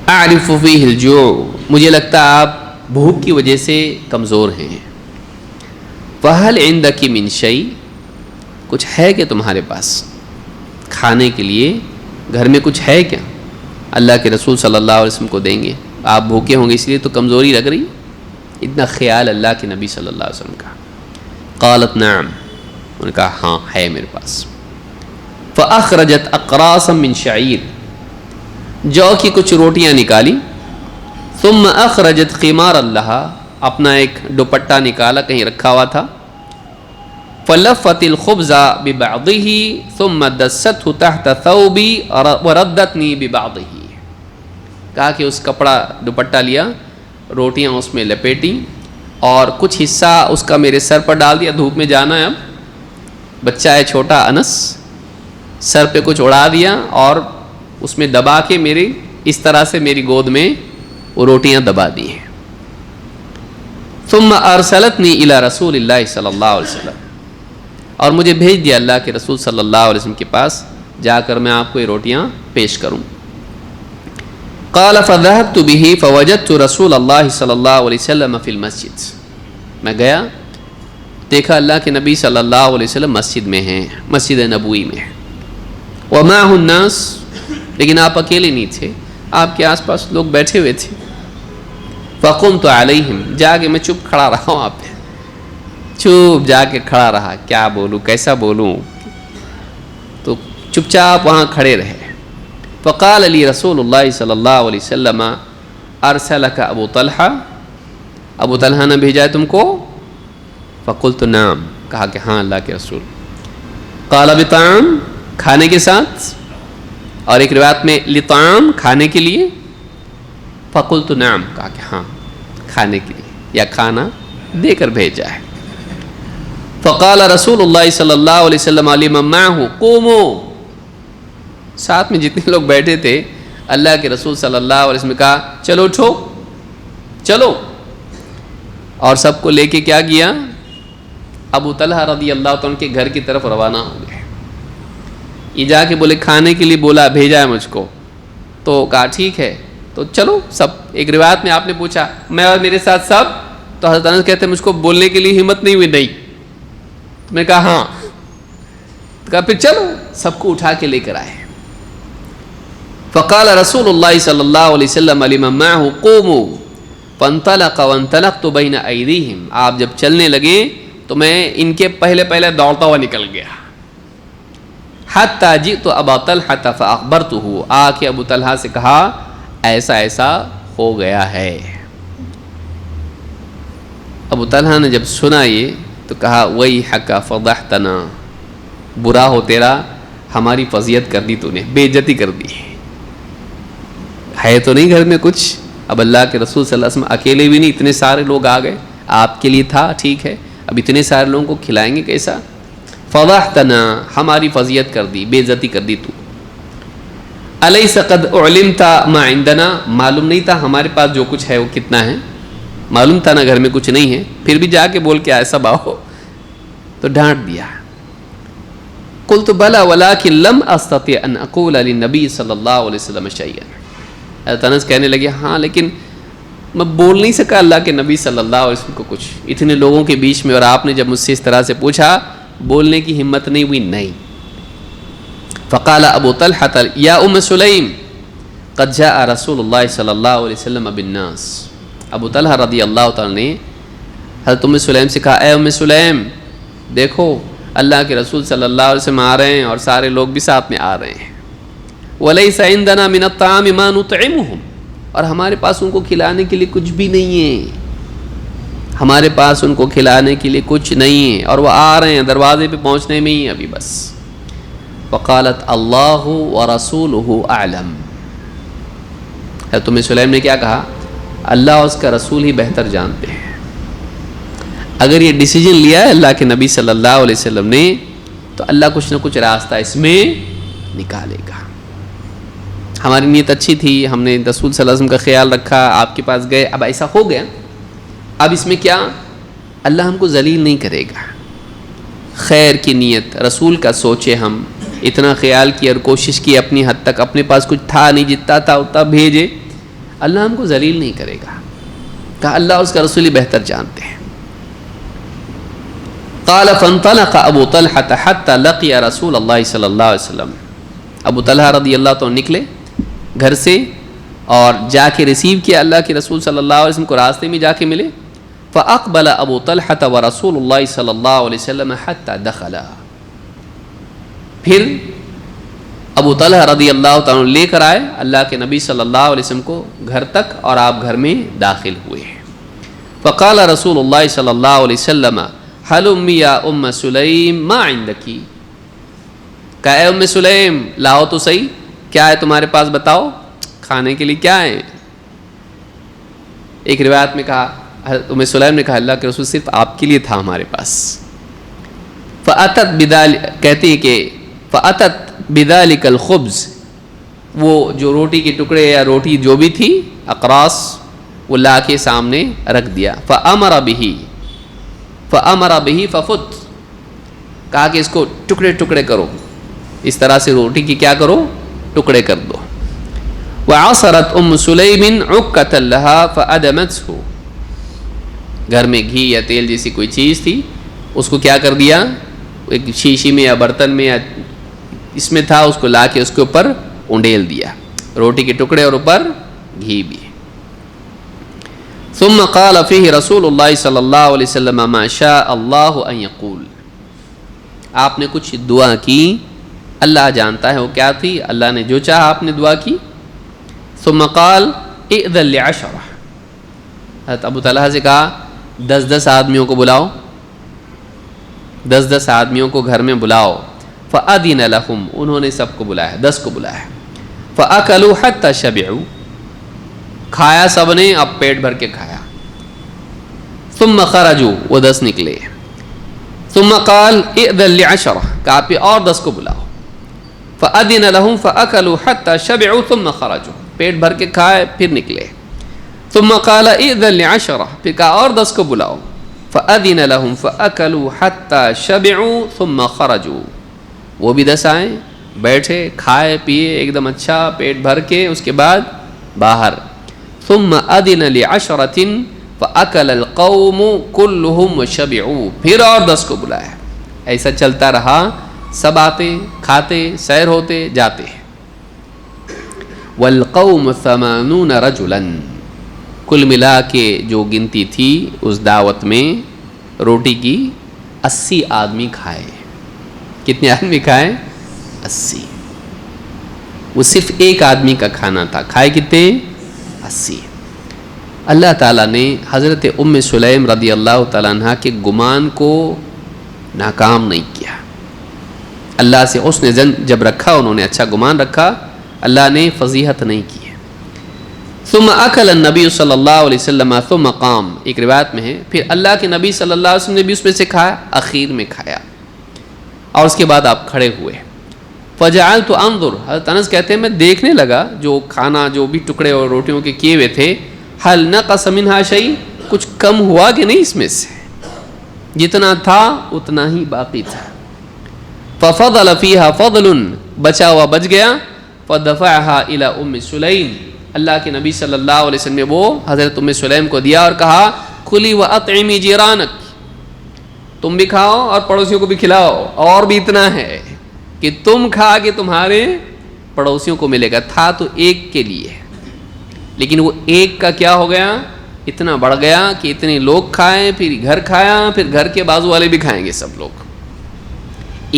اعرف فیہ الجوع، مجھے لگتا آپ بھوک کی وجہ سے کمزور ہیں۔ فہل عندک من شیء، کچھ ہے کہ تمہارے پاس کھانے کے لیے، گھر میں کچھ ہے کیا؟ اللہ کے رسول صلی اللہ علیہ وسلم کو دیں گے، آپ بھوکے ہوں گے اس لیے تو کمزوری لگ رہی، اتنا خیال اللہ کے نبی صلی اللہ علیہ وسلم کا۔ قالت نعم، انہوں نے کہا ہاں ہے میرے پاس۔ فاخرجت اقراصا من شعیر، جو کی کچھ روٹیاں نکالی، ثم اخرجت خمار اللہ، اپنا ایک دوپٹہ نکالا، کہیں رکھا ہوا تھا، فلفت الخبز ببعضه ثم دسته تحت ثوبي وردتني ببعضه، کہا کہ اس کپڑا دوپٹہ لیا، روٹیاں اس میں لپیٹی اور کچھ حصہ اس کا میرے سر پر ڈال دیا، دھوپ میں جانا ہے، اب بچہ ہے چھوٹا انس، سر پہ کچھ اڑا دیا اور اس میں دبا کے میری اس طرح سے میری گود میں وہ روٹیاں دبا دی ہیں۔ ثم ارسلتنی الی رسول اللہ صلی اللہ علیہ وسلم، اور مجھے بھیج دیا اللہ کے رسول صلی اللہ علیہ وسلم کے پاس، جا کر میں آپ کو یہ روٹیاں پیش کروں۔ قال فذهبت به فوجدت رسول اللہ صلی اللہ علیہ وسلم فی المسجد، میں گیا دیکھا اللہ کے نبی صلی اللہ علیہ وسلم مسجد میں ہیں، مسجد نبوی میں ہیں، ومعه الناس، لیکن آپ اکیلے نہیں تھے، آپ کے آس پاس لوگ بیٹھے ہوئے تھے۔ فقمت علیہم، جا کے میں چپ کھڑا رہا ہوں، آپ پہ چپ جا کے کھڑا رہا، کیا بولوں کیسا بولوں، تو چپ چاپ وہاں کھڑے رہے۔ فقال علی رسول اللہ صلی اللہ علیہ وسلم ارسلک ابو طلحہ، ابو طلحہ نے بھیجا ہے تم کو؟ فقلت نعم، کہا کہ ہاں اللہ کے رسول۔ قال بطعام، کھانے کے ساتھ، اور ایک روایت میں لطعام، کھانے کے لیے۔ فقلت نعم، کہا کہ ہاں کھانے کے لیے یا کھانا دے کر بھیجا ہے۔ فقال رسول اللہ صلی اللہ علیہ وسلم لمن معه قوموا، ساتھ میں جتنے لوگ بیٹھے تھے اللہ کے رسول صلی اللہ علیہ وسلم نے کہا چلو اٹھو چلو، اور سب کو لے کے کیا کیا، ابو طلحہ رضی اللہ تعالیٰ کے گھر کی طرف روانہ ہو گئے۔ یہ جا کے بولے کھانے کے لیے بولا، بھیجا ہے مجھ کو، تو کہا ٹھیک ہے تو چلو سب۔ ایک روایت میں آپ نے پوچھا میں اور میرے ساتھ سب، تو حضرت انس کہتے ہیں مجھ کو بولنے کے لیے ہمت نہیں ہوئی، نہیں، میں نے کہا ہاں، تو کہا پھر چلو، سب کو اٹھا کے لے کر آئے۔ فقال رسول اللہ صلی اللہ علیہ وسلم لمن معه قوموا فانطلق وانطلقت بین ایدیہم، آپ جب چلنے لگے تو میں ان کے پہلے دوڑتا ہوا نکل گیا۔ حتی جئت ابا طلحہ فاخبرته، آ کے ابو طلحہ سے کہا ایسا ایسا ہو گیا ہے۔ ابو طلحہ نے جب سنا یہ تو کہا ویحک فضحتنا، برا ہو تیرا، ہماری فضیحت کر دی تو نے، بے عزتی کر دی ہے تو نہیں گھر میں کچھ، اب اللہ کے رسول صلی اللہ علیہ وسلم اکیلے بھی نہیں، اتنے سارے لوگ آ گئے، آپ کے لیے تھا ٹھیک ہے، اب اتنے سارے لوگوں کو کھلائیں گے کیسا، فضحتنا، ہماری فضیحت کر دی، بے عزتی کر دی تو۔ الیس قد علمت ما عندنا، معلوم نہیں تھا ہمارے پاس جو کچھ ہے وہ کتنا ہے، معلوم تھا نا گھر میں کچھ نہیں ہے، پھر بھی جا کے بول کے ایسا باہو، تو ڈانٹ دیا۔ قلت بلا ولکن لم استطع ان اقول للنبی صلی اللہ علیہ وسلم شیئا، حضرت انس کہنے لگے ہاں لیکن میں بول نہیں سکا اللہ کے نبی صلی اللہ علیہ وسلم کو کچھ، اتنے لوگوں کے بیچ میں، اور آپ نے جب مجھ سے اس طرح سے پوچھا بولنے کی ہمت نہیں ہوئی، نہیں۔ فقال ابو طلحہ یا ام سلیم قد جاء رسول اللہ صلی اللہ علیہ وسلم بالناس، ابو طلحہ رضی اللہ تعالیٰ نے حضرت ام سلیم سے کہا اے ام سلیم دیکھو اللہ کے رسول صلی اللہ علیہ وسلم آ رہے ہیں اور سارے لوگ بھی ساتھ میں آ رہے ہیں، وَلَيْسَ عِنْدَنَا مِنَ الطَّعَامِ مَا نُطْعِمُهُمْ، اور ہمارے پاس ان کو کھلانے کے لیے کچھ بھی نہیں ہے، ہمارے پاس ان کو کھلانے کے لیے کچھ نہیں ہے، اور وہ آ رہے ہیں، دروازے پہ پہنچنے میں ہی ابھی بس۔ فقالت اللہ ورسولہ اعلم، حضرت ام سلیم نے کیا کہا، اللہ اور اس کا رسول ہی بہتر جانتے ہیں، اگر یہ ڈیسیجن لیا ہے اللہ کے نبی صلی اللہ علیہ وسلم نے تو اللہ کچھ نہ کچھ راستہ اس میں نکالے گا۔ ہماری نیت اچھی تھی، ہم نے رسول صلی اللہ علیہ وسلم کا خیال رکھا، آپ کے پاس گئے، اب ایسا ہو گیا، اب اس میں کیا، اللہ ہم کو ذلیل نہیں کرے گا، خیر کی نیت رسول کا سوچے، ہم اتنا خیال کیا اور کوشش کی اپنی حد تک، اپنے پاس کچھ تھا نہیں، جتنا تھا اتنا بھیجے، اللہ ہم کو ذلیل نہیں کرے گا، کہا اللہ اس کا رسول ہی بہتر جانتے ہیں۔ قال فانطلق ابو طلحہ حتى لقي رسول اللہ صلی اللہ علیہ وسلم، ابو طلحہ رضی اللہ تعالیٰ نکلے گھر سے اور جا کے ریسیو کیا اللہ کے رسول صلی اللہ علیہ وسلم کو، راستے میں جا کے ملے۔ فاقبل ابو طلحہ ورسول اللہ صلی اللہ علیہ وسلم حتى دخلا، پھر ابو طلحہ رضی اللہ تعالیٰ لے کر آئے اللہ کے نبی صلی اللہ علیہ وسلم کو گھر تک، اور آپ گھر میں داخل ہوئے۔ فقال رسول اللہ صلی اللہ علیہ وسلم حلمی یا ام سلیم ما عندکی، کہا اے ام سلیم لاؤ تو صحیح، کیا ہے تمہارے پاس بتاؤ، کھانے کے لیے کیا ہے؟ ایک روایت میں کہا حضرت ام سلیم نے کہا اللہ کے رسول صرف آپ کے لیے تھا ہمارے پاس۔ فأتت کہتی ہے کہ فأتت بذلک الخبز، وہ جو روٹی کے ٹکڑے یا روٹی جو بھی تھی اقراص وہ لا کے سامنے رکھ دیا۔ فأمر به ففت، کہا کہ اس کو ٹکڑے ٹکڑے کرو، اس طرح سے روٹی کی کیا کرو، ٹکڑے کر دو۔ وعصرت ام سلیم عکۃ لها فأدمته، گھر میں گھی یا تیل جیسی کوئی چیز تھی اس کو کیا کر دیا، ایک شیشی میں یا برتن میں یا اس میں تھا، اس کو لا کے اس کے اوپر انڈیل دیا، روٹی کے ٹکڑے اور اوپر گھی بھی۔ ثم قال فيه رسول اللہ صلی اللہ علیہ وسلم ما شاء اللہ ان یقول، آپ نے کچھ دعا کی، اللہ جانتا ہے وہ کیا تھی، اللہ نے جو چاہا آپ نے دعا کی۔ ثم قال ائذن لعشرہ، حضرت ابو طلحہ سے کہا 10 آدمیوں کو بلاؤ، 10 آدمیوں کو گھر میں بلاؤ۔ فأذن لهم، انہوں نے سب کو بلایا، 10 کو بلایا۔ فأكلوا حتى شبعوا، کھایا سب نے، اب پیٹ بھر کے کھایا۔ ثم خرجوا، وہ 10 نکلے۔ ثم قال ائذن لعشرہ، کہا پھر اور 10 کو بلاؤ۔ فأذن لهم فأكلوا حتى شبعوا ثم خرجوا، پیٹ بھر کے کھائے پھر نکلے۔ ثم قال ائذن لعشرہ، پھر کہا اور 10 کو بلاؤ۔ فأذن لهم فأكلوا حتى شبعوا ثم خرجوا، وہ بھی 10 آئے، بیٹھے کھائے پیے ایک دم اچھا پیٹ بھر کے، اس کے بعد باہر۔ ثم أذن لعشرة فأكل القوم كلهم وشبعوا، پھر اور 10 کو بلایا۔ ایسا چلتا رہا، سب آتے کھاتے سیر ہوتے جاتے۔ والقوم 80 رجلا، کل ملا کے جو گنتی تھی اس دعوت میں روٹی کی 80 آدمی کھائے۔ کتنے آدمی کھائے؟ 80۔ وہ صرف ایک آدمی کا کھانا تھا، کھائے کتنے؟ 80۔ اللہ تعالیٰ نے حضرت ام سلیم رضی اللہ تعالیٰ عنہ کے گمان کو ناکام نہیں کیا۔ اللہ سے اس نے زن جب رکھا، انہوں نے اچھا گمان رکھا، اللہ نے فضیحت نہیں کی۔ ثم اکل النبی صلی اللہ علیہ وسلم ثم قام، ایک روایت میں ہے پھر اللہ کے نبی صلی اللہ علیہ وسلم نے بھی اس میں سے کھایا، اخیر میں کھایا، اور اس کے بعد آپ کھڑے ہوئے۔ فجعلت انظر، حضرت انس کہتے ہیں میں دیکھنے لگا جو کھانا جو بھی ٹکڑے اور روٹیوں کے کیے ہوئے تھے، هل نقص منها شيء، کچھ کم ہوا کہ نہیں اس میں سے، جتنا تھا اتنا ہی باقی تھا۔ ففضل فيها فضل، بچا ہوا بچ گیا۔ فدفعها الى ام سلیم، اللہ کے نبی صلی اللہ علیہ وسلم نے وہ حضرت ام سلیم کو دیا اور کہا کلی واطعمی جیرانک، تم بھی کھاؤ اور پڑوسیوں کو بھی کھلاؤ، اور بھی اتنا ہے کہ تم کھا کے تمہارے پڑوسیوں کو ملے گا۔ تھا تو ایک کے لیے، لیکن وہ ایک کا کیا ہو گیا، اتنا بڑھ گیا کہ اتنے لوگ کھائیں، پھر گھر کھایا، پھر گھر کے بازو والے بھی کھائیں گے سب لوگ۔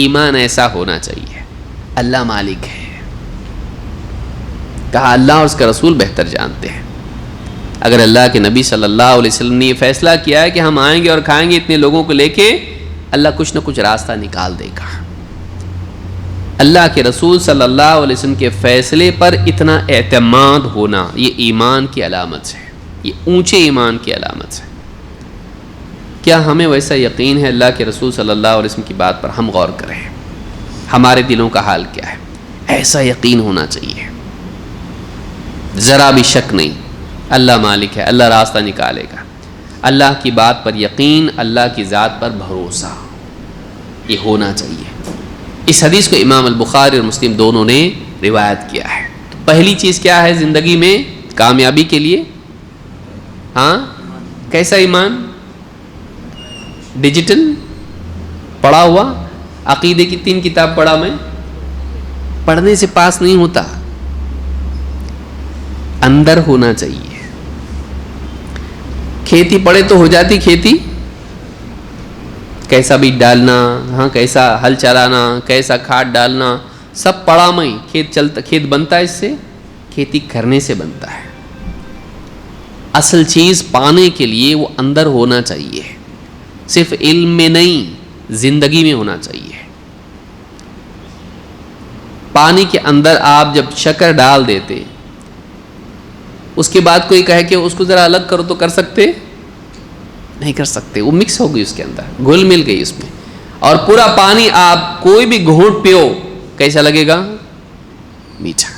ایمان ایسا ہونا چاہیے، اللہ مالک ہے، کہا اللہ اور اس کا رسول بہتر جانتے ہیں۔ اگر اللہ کے نبی صلی اللہ علیہ وسلم نے یہ فیصلہ کیا ہے کہ ہم آئیں گے اور کھائیں گے اتنے لوگوں کو لے کے، اللہ کچھ نہ کچھ راستہ نکال دے گا۔ اللہ کے رسول صلی اللہ علیہ وسلم کے فیصلے پر اتنا اعتماد ہونا، یہ ایمان کی علامت ہے، یہ اونچے ایمان کی علامت ہے۔ کیا ہمیں ویسا یقین ہے اللہ کے رسول صلی اللہ علیہ وسلم کی بات پر؟ ہم غور کریں، ہمارے دلوں کا حال کیا ہے؟ ایسا یقین ہونا چاہیے، ذرا بھی شک نہیں، اللہ مالک ہے، اللہ راستہ نکالے گا۔ اللہ کی بات پر یقین، اللہ کی ذات پر بھروسہ، یہ ہونا چاہیے۔ اس حدیث کو امام البخاری اور مسلم دونوں نے روایت کیا ہے۔ تو پہلی چیز کیا ہے زندگی میں کامیابی کے لیے؟ ہاں، کیسا ایمان؟ ڈیجیٹل پڑھا ہوا؟ عقیدے کی 3 کتاب پڑھا میں، پڑھنے سے پاس نہیں ہوتا، اندر ہونا چاہیے۔ کھیتی پڑھے تو ہو جاتی کھیتی، کیسا بیج ڈالنا، ہاں کیسا ہل چلانا، کیسا کھاد ڈالنا، سب پڑھا میں، کھیت بنتا ہے اس سے، کھیتی کرنے سے بنتا ہے۔ اصل چیز پانے کے لیے وہ اندر ہونا چاہیے، صرف علم میں نہیں، زندگی میں ہونا چاہیے۔ پانی کے اندر آپ جب شکر ڈال دیتے، اس کے بعد کوئی کہے کہ اس کو ذرا الگ کرو تو کر سکتے؟ نہیں کر سکتے، وہ مکس ہو گئی اس کے اندر، گھل مل گئی اس میں۔ اور پورا پانی آپ کوئی بھی گھونٹ پیو، کیسا لگے گا؟ میٹھا،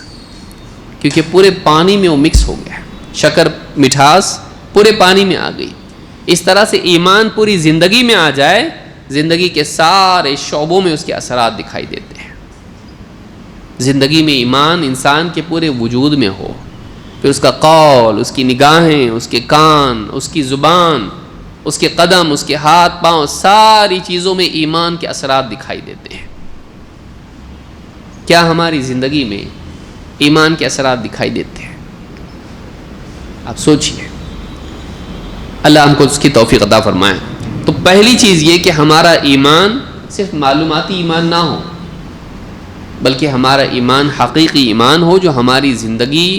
کیونکہ پورے پانی میں وہ مکس ہو گیا، شکر مٹھاس پورے پانی میں آ گئی۔ اس طرح سے ایمان پوری زندگی میں آ جائے، زندگی کے سارے شعبوں میں اس کے اثرات دکھائی دیتے ہیں۔ زندگی میں ایمان انسان کے پورے وجود میں ہو، پھر اس کا قول، اس کی نگاہیں، اس کے کان، اس کی زبان، اس کے قدم، اس کے ہاتھ پاؤں، ساری چیزوں میں ایمان کے اثرات دکھائی دیتے ہیں۔ کیا ہماری زندگی میں ایمان کے اثرات دکھائی دیتے ہیں؟ آپ سوچئے، اللہ ہم کو اس کی توفیق عطا فرمائے۔ تو پہلی چیز یہ کہ ہمارا ایمان صرف معلوماتی ایمان نہ ہو، بلکہ ہمارا ایمان حقیقی ایمان ہو، جو ہماری زندگی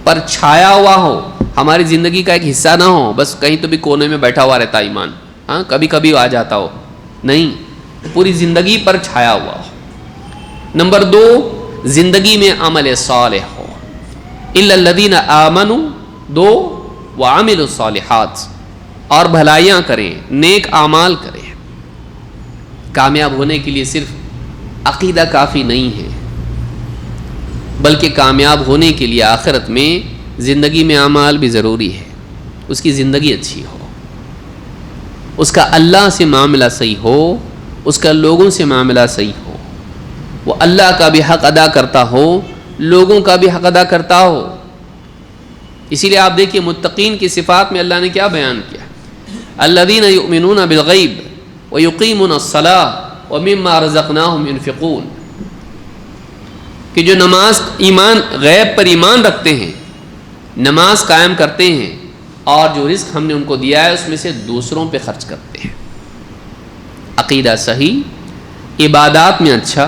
پر چھایا ہوا ہو، ہماری زندگی کا ایک حصہ نہ ہو، بس کہیں تو بھی کونے میں بیٹھا ہوا رہتا ایمان، ہاں کبھی کبھی آ جاتا ہو، نہیں، پوری زندگی پر چھایا ہوا ہو۔ نمبر 2، زندگی میں عمل صالح ہو، الا الذین آمنوا 2 وعملوا الصالحات، اور بھلائیاں کریں، نیک اعمال کریں۔ کامیاب ہونے کے لیے صرف عقیدہ کافی نہیں ہے، بلکہ کامیاب ہونے کے لیے آخرت میں زندگی میں اعمال بھی ضروری ہے۔ اس کی زندگی اچھی ہو، اس کا اللہ سے معاملہ صحیح ہو، اس کا لوگوں سے معاملہ صحیح ہو، وہ اللہ کا بھی حق ادا کرتا ہو، لوگوں کا بھی حق ادا کرتا ہو۔ اسی لیے آپ دیکھیے متقین کی صفات میں اللہ نے کیا بیان کیا؟ الذین یؤمنون بالغیب ویقیمون الصلاۃ ومما رزقناہم ينفقون، کہ جو نماز ایمان غیب پر ایمان رکھتے ہیں، نماز قائم کرتے ہیں، اور جو رزق ہم نے ان کو دیا ہے اس میں سے دوسروں پہ خرچ کرتے ہیں۔ عقیدہ صحیح، عبادات میں اچھا،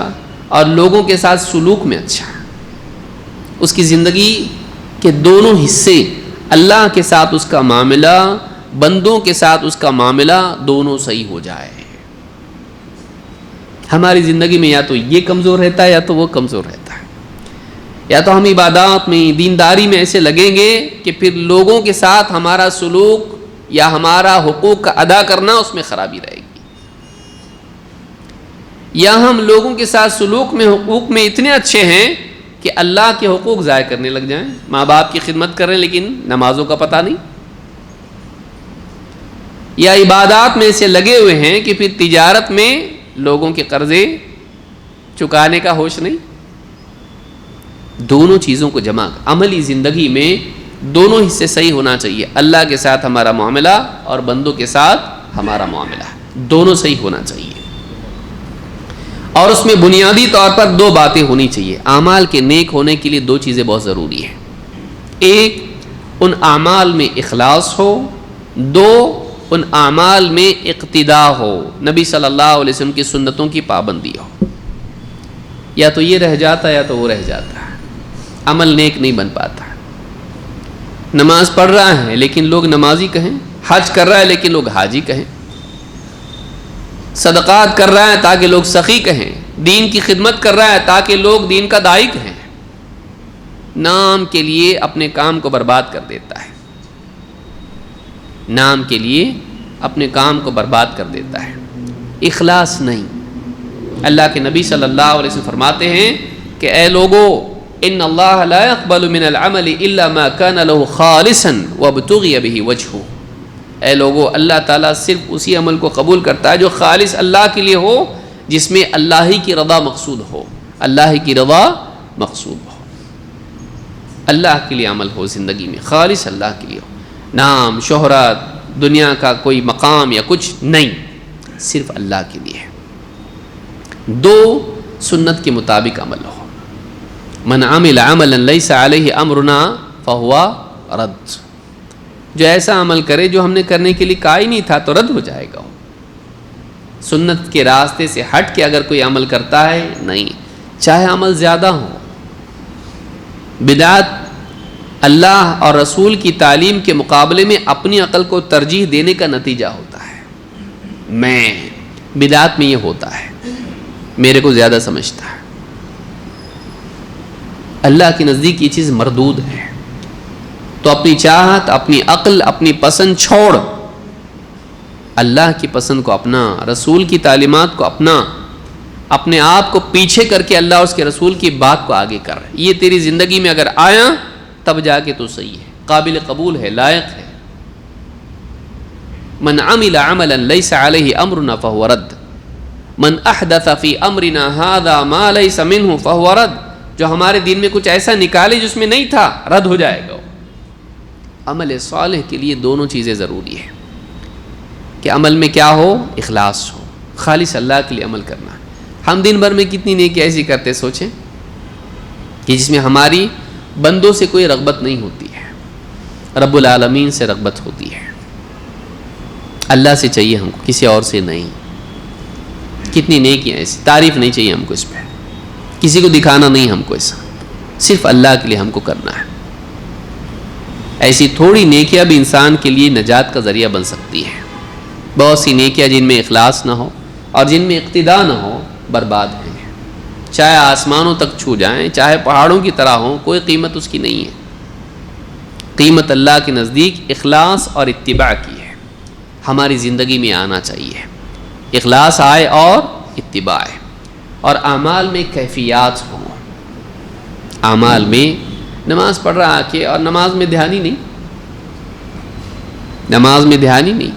اور لوگوں کے ساتھ سلوک میں اچھا، اس کی زندگی کے دونوں حصے، اللہ کے ساتھ اس کا معاملہ، بندوں کے ساتھ اس کا معاملہ، دونوں صحیح ہو جائے۔ ہماری زندگی میں یا تو یہ کمزور رہتا ہے یا تو وہ کمزور رہتا ہے، یا تو ہم عبادات میں، دینداری میں ایسے لگیں گے کہ پھر لوگوں کے ساتھ ہمارا سلوک یا ہمارا حقوق کا ادا کرنا اس میں خرابی رہے گی، یا ہم لوگوں کے ساتھ سلوک میں، حقوق میں اتنے اچھے ہیں کہ اللہ کے حقوق ضائع کرنے لگ جائیں، ماں باپ کی خدمت کر رہے ہیں لیکن نمازوں کا پتہ نہیں، یا عبادات میں ایسے لگے ہوئے ہیں کہ پھر تجارت میں لوگوں کے قرضے چکانے کا ہوش نہیں۔ دونوں چیزوں کو جمع، عملی زندگی میں دونوں حصے صحیح ہونا چاہیے، اللہ کے ساتھ ہمارا معاملہ اور بندوں کے ساتھ ہمارا معاملہ، دونوں صحیح ہونا چاہیے۔ اور اس میں بنیادی طور پر 2 باتیں ہونی چاہیے۔ اعمال کے نیک ہونے کے لیے 2 چیزیں بہت ضروری ہیں۔ ایک، ان اعمال میں اخلاص ہو، 2، ان اعمال میں اقتداء ہو، نبی صلی اللہ علیہ وسلم کی سنتوں کی پابندی ہو۔ یا تو یہ رہ جاتا یا تو وہ رہ جاتا، عمل نیک نہیں بن پاتا۔ نماز پڑھ رہا ہے لیکن لوگ نمازی کہیں، حج کر رہا ہے لیکن لوگ حاجی کہیں، صدقات کر رہا ہے تاکہ لوگ سخی کہیں، دین کی خدمت کر رہا ہے تاکہ لوگ دین کا داعی کہیں، نام کے لیے اپنے کام کو برباد کر دیتا ہے، نام کے لیے اپنے کام کو برباد کر دیتا ہے، اخلاص نہیں۔ اللہ کے نبی صلی اللہ علیہ وسلم فرماتے ہیں کہ اے لوگو، ان اللہ لا يقبل من العمل الا ما كان له خالصا وابتغي به وجهه، اے لوگو، اللہ تعالیٰ صرف اسی عمل کو قبول کرتا ہے جو خالص اللہ کے لیے ہو، جس میں اللہ ہی کی رضا مقصود ہو، اللہ ہی کی رضا مقصود ہو، اللہ کے لیے عمل ہو، زندگی میں خالص اللہ کے لیے ہو، نام، شہرت، دنیا کا کوئی مقام یا کچھ نہیں، صرف اللہ کے لیے۔ 2، سنت کے مطابق عمل ہو، من عمل عملا لیس علیہ امرنا فہو رد، جو ایسا عمل کرے جو ہم نے کرنے کے لیے کہا ہی نہیں تھا تو رد ہو جائے گا۔ سنت کے راستے سے ہٹ کے اگر کوئی عمل کرتا ہے، نہیں، چاہے عمل زیادہ ہو۔ بدعت اللہ اور رسول کی تعلیم کے مقابلے میں اپنی عقل کو ترجیح دینے کا نتیجہ ہوتا ہے۔ میں بدعت میں یہ ہوتا ہے، میرے کو زیادہ سمجھتا ہے. اللہ کے نزدیک یہ چیز مردود ہے. تو اپنی چاہت، اپنی عقل، اپنی پسند چھوڑ، اللہ کی پسند کو اپنا، رسول کی تعلیمات کو اپنا، اپنے آپ کو پیچھے کر کے اللہ اور اس کے رسول کی بات کو آگے کر. یہ تیری زندگی میں اگر آیا تب جا کے تو صحیح ہے، قابل قبول ہے، لائق ہے. من عمل عملا لیس علیہ امرنا فہو رد، من احدث فی امرنا ھذا ما لیس منہ فہو رد. جو ہمارے دین میں کچھ ایسا نکالے جس میں نہیں تھا، رد ہو جائے گا. عمل صالح کے لیے دونوں چیزیں ضروری ہیں کہ عمل میں کیا ہو؟ اخلاص ہو، خالص اللہ کے لیے عمل کرنا. ہم دن بھر میں کتنی نیکی ایسی کرتے سوچیں کہ جس میں ہماری بندوں سے کوئی رغبت نہیں ہوتی ہے، رب العالمین سے رغبت ہوتی ہے. اللہ سے چاہیے ہم کو، کسی اور سے نہیں. کتنی نیکیاں ایسی، تعریف نہیں چاہیے ہم کو اس پہ، کسی کو دکھانا نہیں ہم کو، ایسا صرف اللہ کے لیے ہم کو کرنا ہے. ایسی تھوڑی نیکیاں بھی انسان کے لیے نجات کا ذریعہ بن سکتی ہے. بہت سی نیکیاں جن میں اخلاص نہ ہو اور جن میں اقتداء نہ ہو برباد ہیں. چاہے آسمانوں تک چھو جائیں، چاہے پہاڑوں کی طرح ہوں، کوئی قیمت اس کی نہیں ہے. قیمت اللہ کے نزدیک اخلاص اور اتباع کی ہے. ہماری زندگی میں آنا چاہیے، اخلاص آئے اور اتباع آئے، اور اعمال میں کیفیات ہوں. اعمال میں نماز پڑھ رہا کہ اور نماز میں دھیان ہی نہیں، نماز میں دھیان ہی نہیں.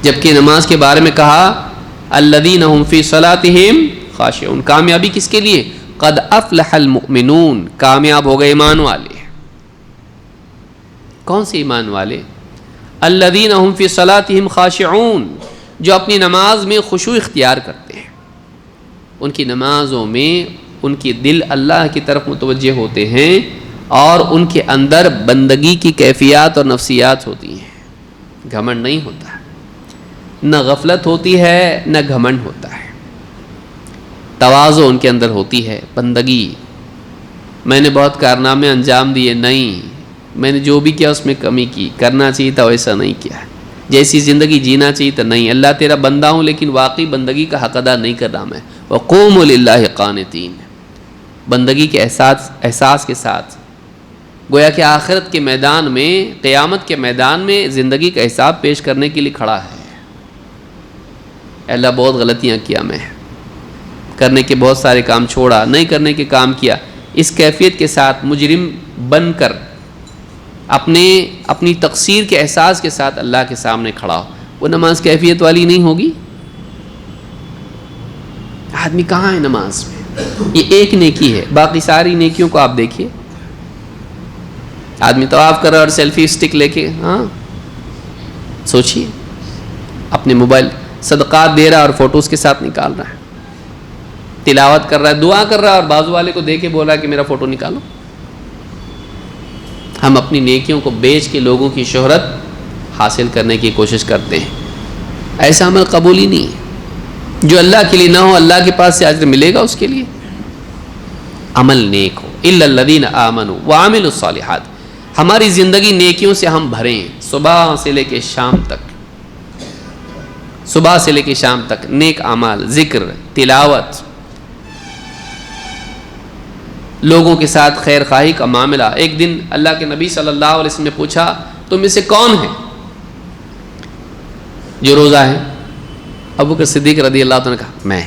جبکہ نماز کے بارے میں کہا الذین هم فی صلاتہم خاشعون. کامیابی کس کے لیے؟ قد افلح المؤمنون، کامیاب ہو گئے ایمان والے. کون سے ایمان والے؟ الذین هم فی صلاتہم خاشعون، جو اپنی نماز میں خشوع اختیار کرتے ہیں. ان کی نمازوں میں ان کی دل اللہ کی طرف متوجہ ہوتے ہیں اور ان کے اندر بندگی کی کیفیات اور نفسیات ہوتی ہیں. گھمنڈ نہیں ہوتا، نہ غفلت ہوتی ہے، نہ گھمنڈ ہوتا ہے. تواضع ان کے اندر ہوتی ہے، بندگی. میں نے بہت کارنامے انجام دیے، نہیں، میں نے جو بھی کیا اس میں کمی کی، کرنا چاہیے تھا ویسا نہیں کیا، جیسی زندگی جینا چاہیے تھا نہیں. اللہ تیرا بندہ ہوں لیکن واقعی بندگی کا حق ادا نہیں کر رہا میں. وَقُومُوا لِلَّهِ قَانِتِينَ، بندگی کے احساس کے ساتھ. گویا کہ آخرت کے میدان میں، قیامت کے میدان میں زندگی کا حساب پیش کرنے کے لیے کھڑا ہے. اللہ بہت غلطیاں کیا، میں کرنے کے بہت سارے کام چھوڑا، نہیں کرنے کے کام کیا. اس کیفیت کے ساتھ مجرم بن کر اپنی تقصیر کے احساس کے ساتھ اللہ کے سامنے کھڑا ہو، وہ نماز کیفیت والی نہیں ہوگی. آدمی کہاں ہے نماز میں؟ یہ ایک نیکی ہے، باقی ساری نیکیوں کو آپ دیکھیے. آدمی طواف کر رہا اور سیلفی سٹک لے کے، ہاں سوچیے، اپنے موبائل صدقات دے رہا اور فوٹوز کے ساتھ نکال رہا ہے، تلاوت کر رہا ہے، دعا کر رہا ہے اور بازو والے کو دیکھ کے بول رہا ہے کہ میرا فوٹو نکالو. ہم اپنی نیکیوں کو بیچ کے لوگوں کی شہرت حاصل کرنے کی کوشش کرتے ہیں. ایسا عمل قبول ہی نہیں ہے. جو اللہ کے لیے نہ ہو، اللہ کے پاس سے اجر ملے گا اس کے لیے. عمل نیک ہو. الا الذین آمنوا وعملوا الصالحات. ہماری زندگی نیکیوں سے ہم بھریں، صبح سے لے کے شام تک، صبح سے لے کے شام تک نیک اعمال، ذکر، تلاوت، لوگوں کے ساتھ خیر خواہی کا معاملہ. ایک دن اللہ کے نبی صلی اللہ علیہ وسلم نے پوچھا تم میں سے کون ہے جو روزہ ہے؟ ابوبکر صدیق رضی اللہ عنہ نے کہا میں.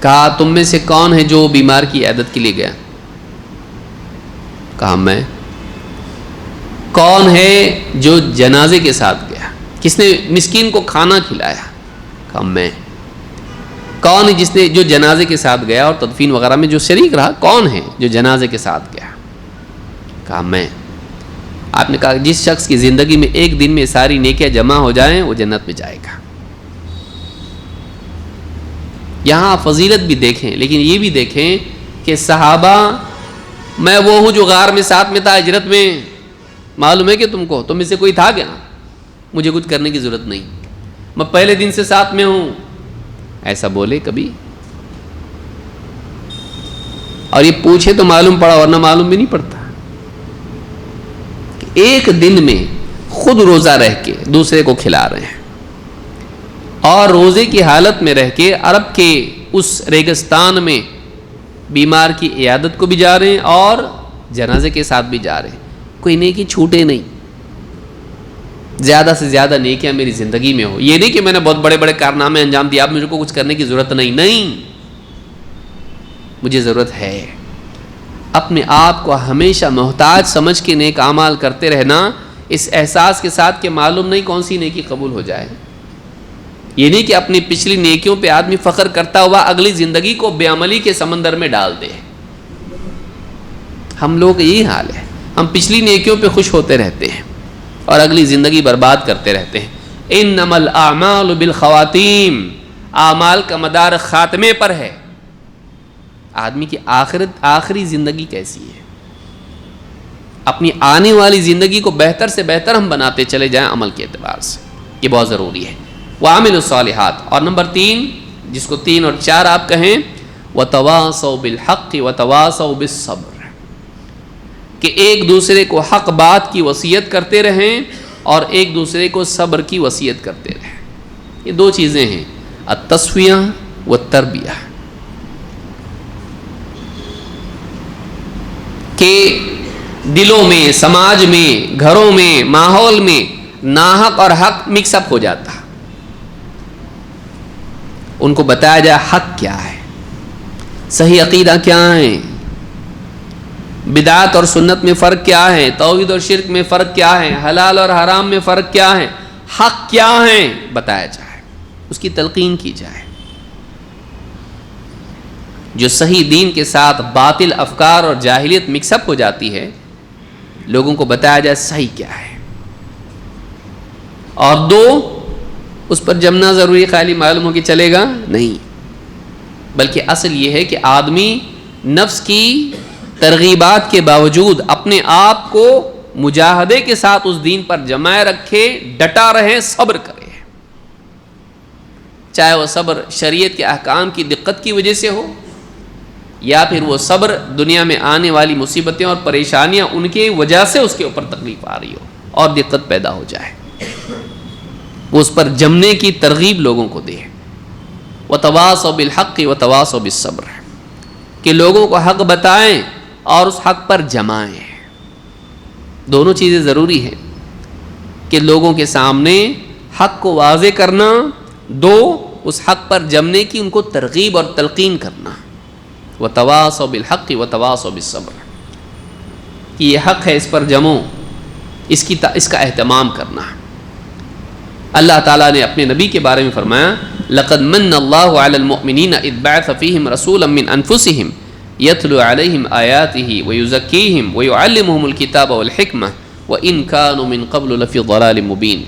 کہا تم میں سے کون ہے جو بیمار کی عیادت کے لیے گیا؟ کہا میں. کون ہے جو جنازے کے ساتھ گیا؟ کس نے مسکین کو کھانا کھلایا؟ کہا میں. کون ہے جس نے جو جنازے کے ساتھ گیا اور تدفین وغیرہ میں جو شریک رہا؟ کون ہے جو جنازے کے ساتھ گیا؟ کہا میں. آپ نے کہا جس شخص کی زندگی میں ایک دن میں ساری نیکیاں جمع ہو جائیں وہ جنت میں جائے گا. یہاں فضیلت بھی دیکھیں لیکن یہ بھی دیکھیں کہ صحابہ، میں وہ ہوں جو غار میں ساتھ میں تھا ہجرت میں، معلوم ہے کہ تم میں سے کوئی تھا کیا؟ مجھے کچھ کرنے کی ضرورت نہیں، میں پہلے دن سے ساتھ میں ہوں. ایسا بولے کبھی؟ اور یہ پوچھے تو معلوم پڑا ورنہ معلوم بھی نہیں پڑتا. ایک دن میں خود روزہ رہ کے دوسرے کو کھلا رہے ہیں، اور روزے کی حالت میں رہ کے عرب کے اس ریگستان میں بیمار کی عیادت کو بھی جا رہے ہیں اور جنازے کے ساتھ بھی جا رہے ہیں. کوئی نیکی چھوٹے نہیں. زیادہ سے زیادہ نیکیاں میری زندگی میں ہو. یہ نہیں کہ میں نے بہت بڑے بڑے کارنامے انجام دیے، اب مجھے کو کچھ کرنے کی ضرورت نہیں. مجھے ضرورت ہے. اپنے آپ کو ہمیشہ محتاج سمجھ کے نیک اعمال کرتے رہنا، اس احساس کے ساتھ کہ معلوم نہیں کون سی نیکی قبول ہو جائے. یہ نہیں کہ اپنی پچھلی نیکیوں پہ آدمی فخر کرتا ہوا اگلی زندگی کو بے عملی کے سمندر میں ڈال دے. ہم لوگ کا یہی حال ہے، ہم پچھلی نیکیوں پہ خوش ہوتے رہتے ہیں اور اگلی زندگی برباد کرتے رہتے ہیں. انما الاعمال بالخواتیم، اعمال کا مدار خاتمے پر ہے. آدمی کی آخری زندگی کیسی ہے؟ اپنی آنے والی زندگی کو بہتر سے بہتر ہم بناتے چلے جائیں عمل کے اعتبار سے. یہ بہت ضروری ہے. وعاملوا الصالحات. اور نمبر 3، جس کو 3 اور 4 آپ کہیں، وتواصوا بالحق وتواصوا بالصبر، کہ ایک دوسرے کو حق بات کی وصیت کرتے رہیں اور ایک دوسرے کو صبر کی وصیت کرتے رہیں. یہ 2 چیزیں ہیں، التسویہ والتربیہ، کہ دلوں میں، سماج میں، گھروں میں، ماحول میں ناحق اور حق مکس اپ ہو جاتا. ان کو بتایا جائے حق کیا ہے، صحیح عقیدہ کیا ہے، بدعت اور سنت میں فرق کیا ہے، توحید اور شرک میں فرق کیا ہے، حلال اور حرام میں فرق کیا ہے، حق کیا ہے، بتایا جائے، اس کی تلقین کی جائے. جو صحیح دین کے ساتھ باطل افکار اور جاہلیت مکس اپ ہو جاتی ہے، لوگوں کو بتایا جائے صحیح کیا ہے. اور 2، اس پر جمنا ضروری خالی معلوم ہو کہ چلے گا نہیں، بلکہ اصل یہ ہے کہ آدمی نفس کی ترغیبات کے باوجود اپنے آپ کو مجاہدے کے ساتھ اس دین پر جمائے رکھے، ڈٹا رہے، صبر کرے. چاہے وہ صبر شریعت کے احکام کی دقت کی وجہ سے ہو، یا پھر وہ صبر دنیا میں آنے والی مصیبتیں اور پریشانیاں ان کی وجہ سے اس کے اوپر تکلیف آ رہی ہو اور دقت پیدا ہو جائے، وہ اس پر جمنے کی ترغیب لوگوں کو دے. وتواصوا بالحق وتواصوا بالصبر، کہ لوگوں کو حق بتائیں اور اس حق پر جمائیں. دونوں چیزیں ضروری ہیں، کہ لوگوں کے سامنے حق کو واضح کرنا، 2 اس حق پر جمنے کی ان کو ترغیب اور تلقین کرنا. وتواصوا بالحق وتواصوا بالصبر، کہ یہ حق ہے، اس پر جمو، اس کا اہتمام کرنا. اللہ تعالیٰ نے اپنے نبی کے بارے میں فرمایا، لقد من اللہ علی المؤمنین اذ بعث فیہم رسولا من انفسہم یتلو علیہم آیاتہ ویزکیہم ویعلمہم الکتاب والحکمہ وان کانوا من قبل لفی ضلال مبین.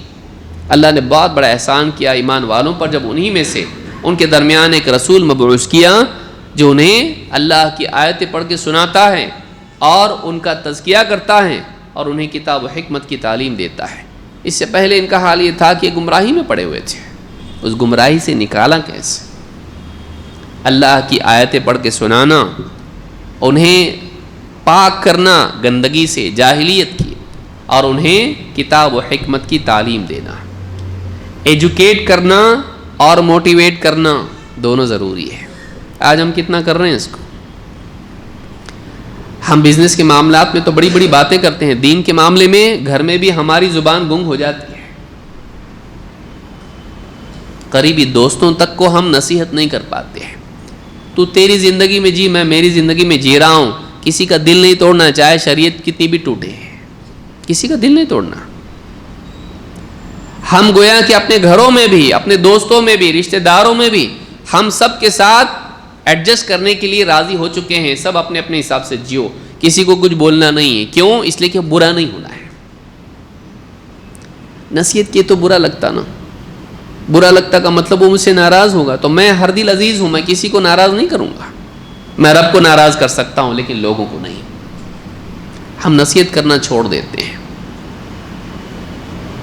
اللہ نے بہت بڑا احسان کیا ایمان والوں پر جب انہی میں سے ان کے درمیان ایک رسول مبعوث کیا جو انہیں اللہ کی آیتیں پڑھ کے سناتا ہے اور ان کا تزکیہ کرتا ہے اور انہیں کتاب و حکمت کی تعلیم دیتا ہے. اس سے پہلے ان کا حال یہ تھا کہ یہ گمراہی میں پڑے ہوئے تھے. اس گمراہی سے نکالا کیسے؟ اللہ کی آیتیں پڑھ کے سنانا، انہیں پاک کرنا گندگی سے، جاہلیت کی، اور انہیں کتاب و حکمت کی تعلیم دینا. ایجوکیٹ کرنا اور موٹیویٹ کرنا دونوں ضروری ہے. آج ہم کتنا کر رہے ہیں اس کو؟ ہم بزنس کے معاملات میں تو بڑی بڑی باتیں کرتے ہیں، دین کے معاملے میں گھر میں بھی ہماری زبان گنگ ہو جاتی ہے. قریبی دوستوں تک کو ہم نصیحت نہیں کر پاتے ہیں. تو تیری زندگی میں جی، میں میری زندگی میں جی رہا ہوں. کسی کا دل نہیں توڑنا، چاہے شریعت کتنی بھی ٹوٹے، کسی کا دل نہیں توڑنا. ہم گویا کہ اپنے گھروں میں بھی، اپنے دوستوں میں بھی، رشتہ داروں میں بھی ہم سب کے ساتھ ایڈجسٹ کرنے کے لیے راضی ہو چکے ہیں. سب اپنے اپنے حساب سے جیو، کسی کو کچھ بولنا نہیں ہے. کیوں؟ اس لیے کہ برا نہیں ہونا ہے. نصیحت کی تو برا لگتا نا، برا لگتا کا مطلب وہ مجھ سے ناراض ہوگا. تو میں ہر دل عزیز ہوں، میں کسی کو ناراض نہیں کروں گا. میں رب کو ناراض کر سکتا ہوں لیکن لوگوں کو نہیں. ہم نصیحت کرنا چھوڑ دیتے ہیں.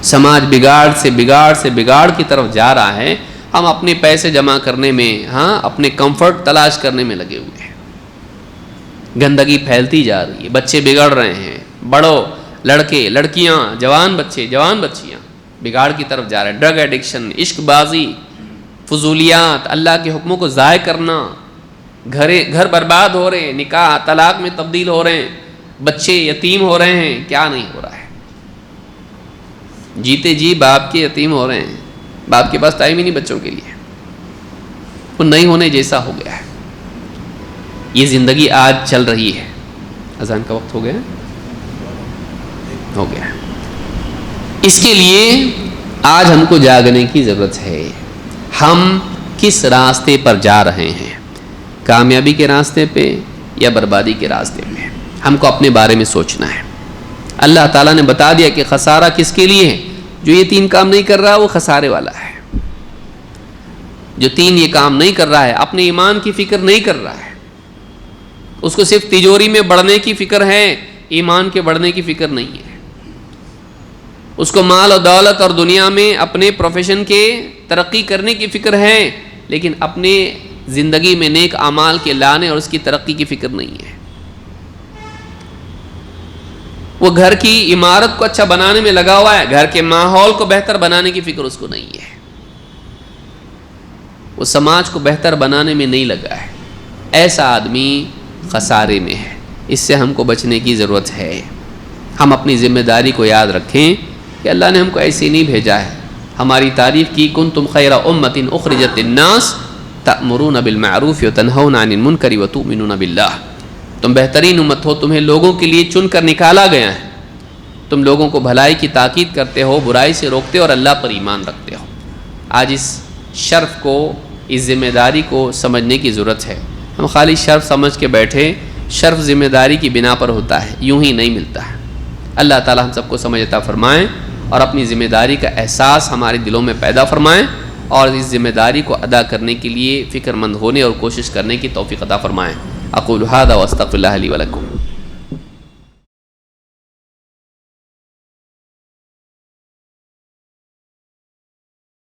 سماج بگاڑ کی طرف جا رہا ہے. ہم اپنے پیسے جمع کرنے میں، اپنے کمفرٹ تلاش کرنے میں لگے ہوئے ہیں. گندگی پھیلتی جا رہی ہے، بچے بگڑ رہے ہیں. بڑوں لڑکے لڑکیاں جوان بچے جوان بچیاں بگاڑ کی طرف جا رہے ہیں. ڈرگ ایڈکشن، عشق بازی، فضولیات، اللہ کے حکموں کو ضائع کرنا، گھر برباد ہو رہے ہیں، نکاح طلاق میں تبدیل ہو رہے ہیں، بچے یتیم ہو رہے ہیں. کیا نہیں ہو رہا ہے؟ جیتے جی باپ کے یتیم ہو رہے ہیں، باپ کے پاس ٹائم ہی نہیں بچوں کے لیے، وہ نہیں ہونے جیسا ہو گیا ہے. یہ زندگی آج چل رہی ہے. اذان کا وقت ہو گیا ہے. اس کے لیے آج ہم کو جاگنے کی ضرورت ہے. ہم کس راستے پر جا رہے ہیں؟ کامیابی کے راستے پہ یا بربادی کے راستے پہ؟ ہم کو اپنے بارے میں سوچنا ہے. اللہ تعالیٰ نے بتا دیا کہ خسارہ کس کے لیے ہے. جو یہ 3 کام نہیں کر رہا وہ خسارے والا ہے. جو 3 یہ کام نہیں کر رہا ہے، اپنے ایمان کی فکر نہیں کر رہا ہے، اس کو صرف تجوری میں بڑھنے کی فکر ہے، ایمان کے بڑھنے کی فکر نہیں ہے. اس کو مال و دولت اور دنیا میں اپنے پروفیشن کے ترقی کرنے کی فکر ہے، لیکن اپنے زندگی میں نیک اعمال کے لانے اور اس کی ترقی کی فکر نہیں ہے. وہ گھر کی عمارت کو اچھا بنانے میں لگا ہوا ہے، گھر کے ماحول کو بہتر بنانے کی فکر اس کو نہیں ہے. وہ سماج کو بہتر بنانے میں نہیں لگا ہے. ایسا آدمی خسارے میں ہے. اس سے ہم کو بچنے کی ضرورت ہے. ہم اپنی ذمہ داری کو یاد رکھیں کہ اللہ نے ہم کو ایسے نہیں بھیجا ہے. ہماری تعریف کی کنتم خیر امۃ اخرجت للناس تأمرون بالمعروف وتنہون عن المنکر وتؤمنون باللہ. تم بہترین امت ہو، تمہیں لوگوں کے لیے چن کر نکالا گیا ہے. تم لوگوں کو بھلائی کی تاکید کرتے ہو، برائی سے روکتے ہو اور اللہ پر ایمان رکھتے ہو. آج اس شرف کو، اس ذمہ داری کو سمجھنے کی ضرورت ہے. ہم خالی شرف سمجھ کے بیٹھے، شرف ذمہ داری کی بنا پر ہوتا ہے، یوں ہی نہیں ملتا ہے. اللہ تعالی ہم سب کو سمجھ عطا فرمائیں اور اپنی ذمہ داری کا احساس ہمارے دلوں میں پیدا فرمائیں اور اس ذمہ داری کو ادا کرنے کے لیے فکر مند ہونے اور کوشش کرنے کی توفیق عطا فرمائیں. اقول ھذا واستغفر اللہ لی ولکم.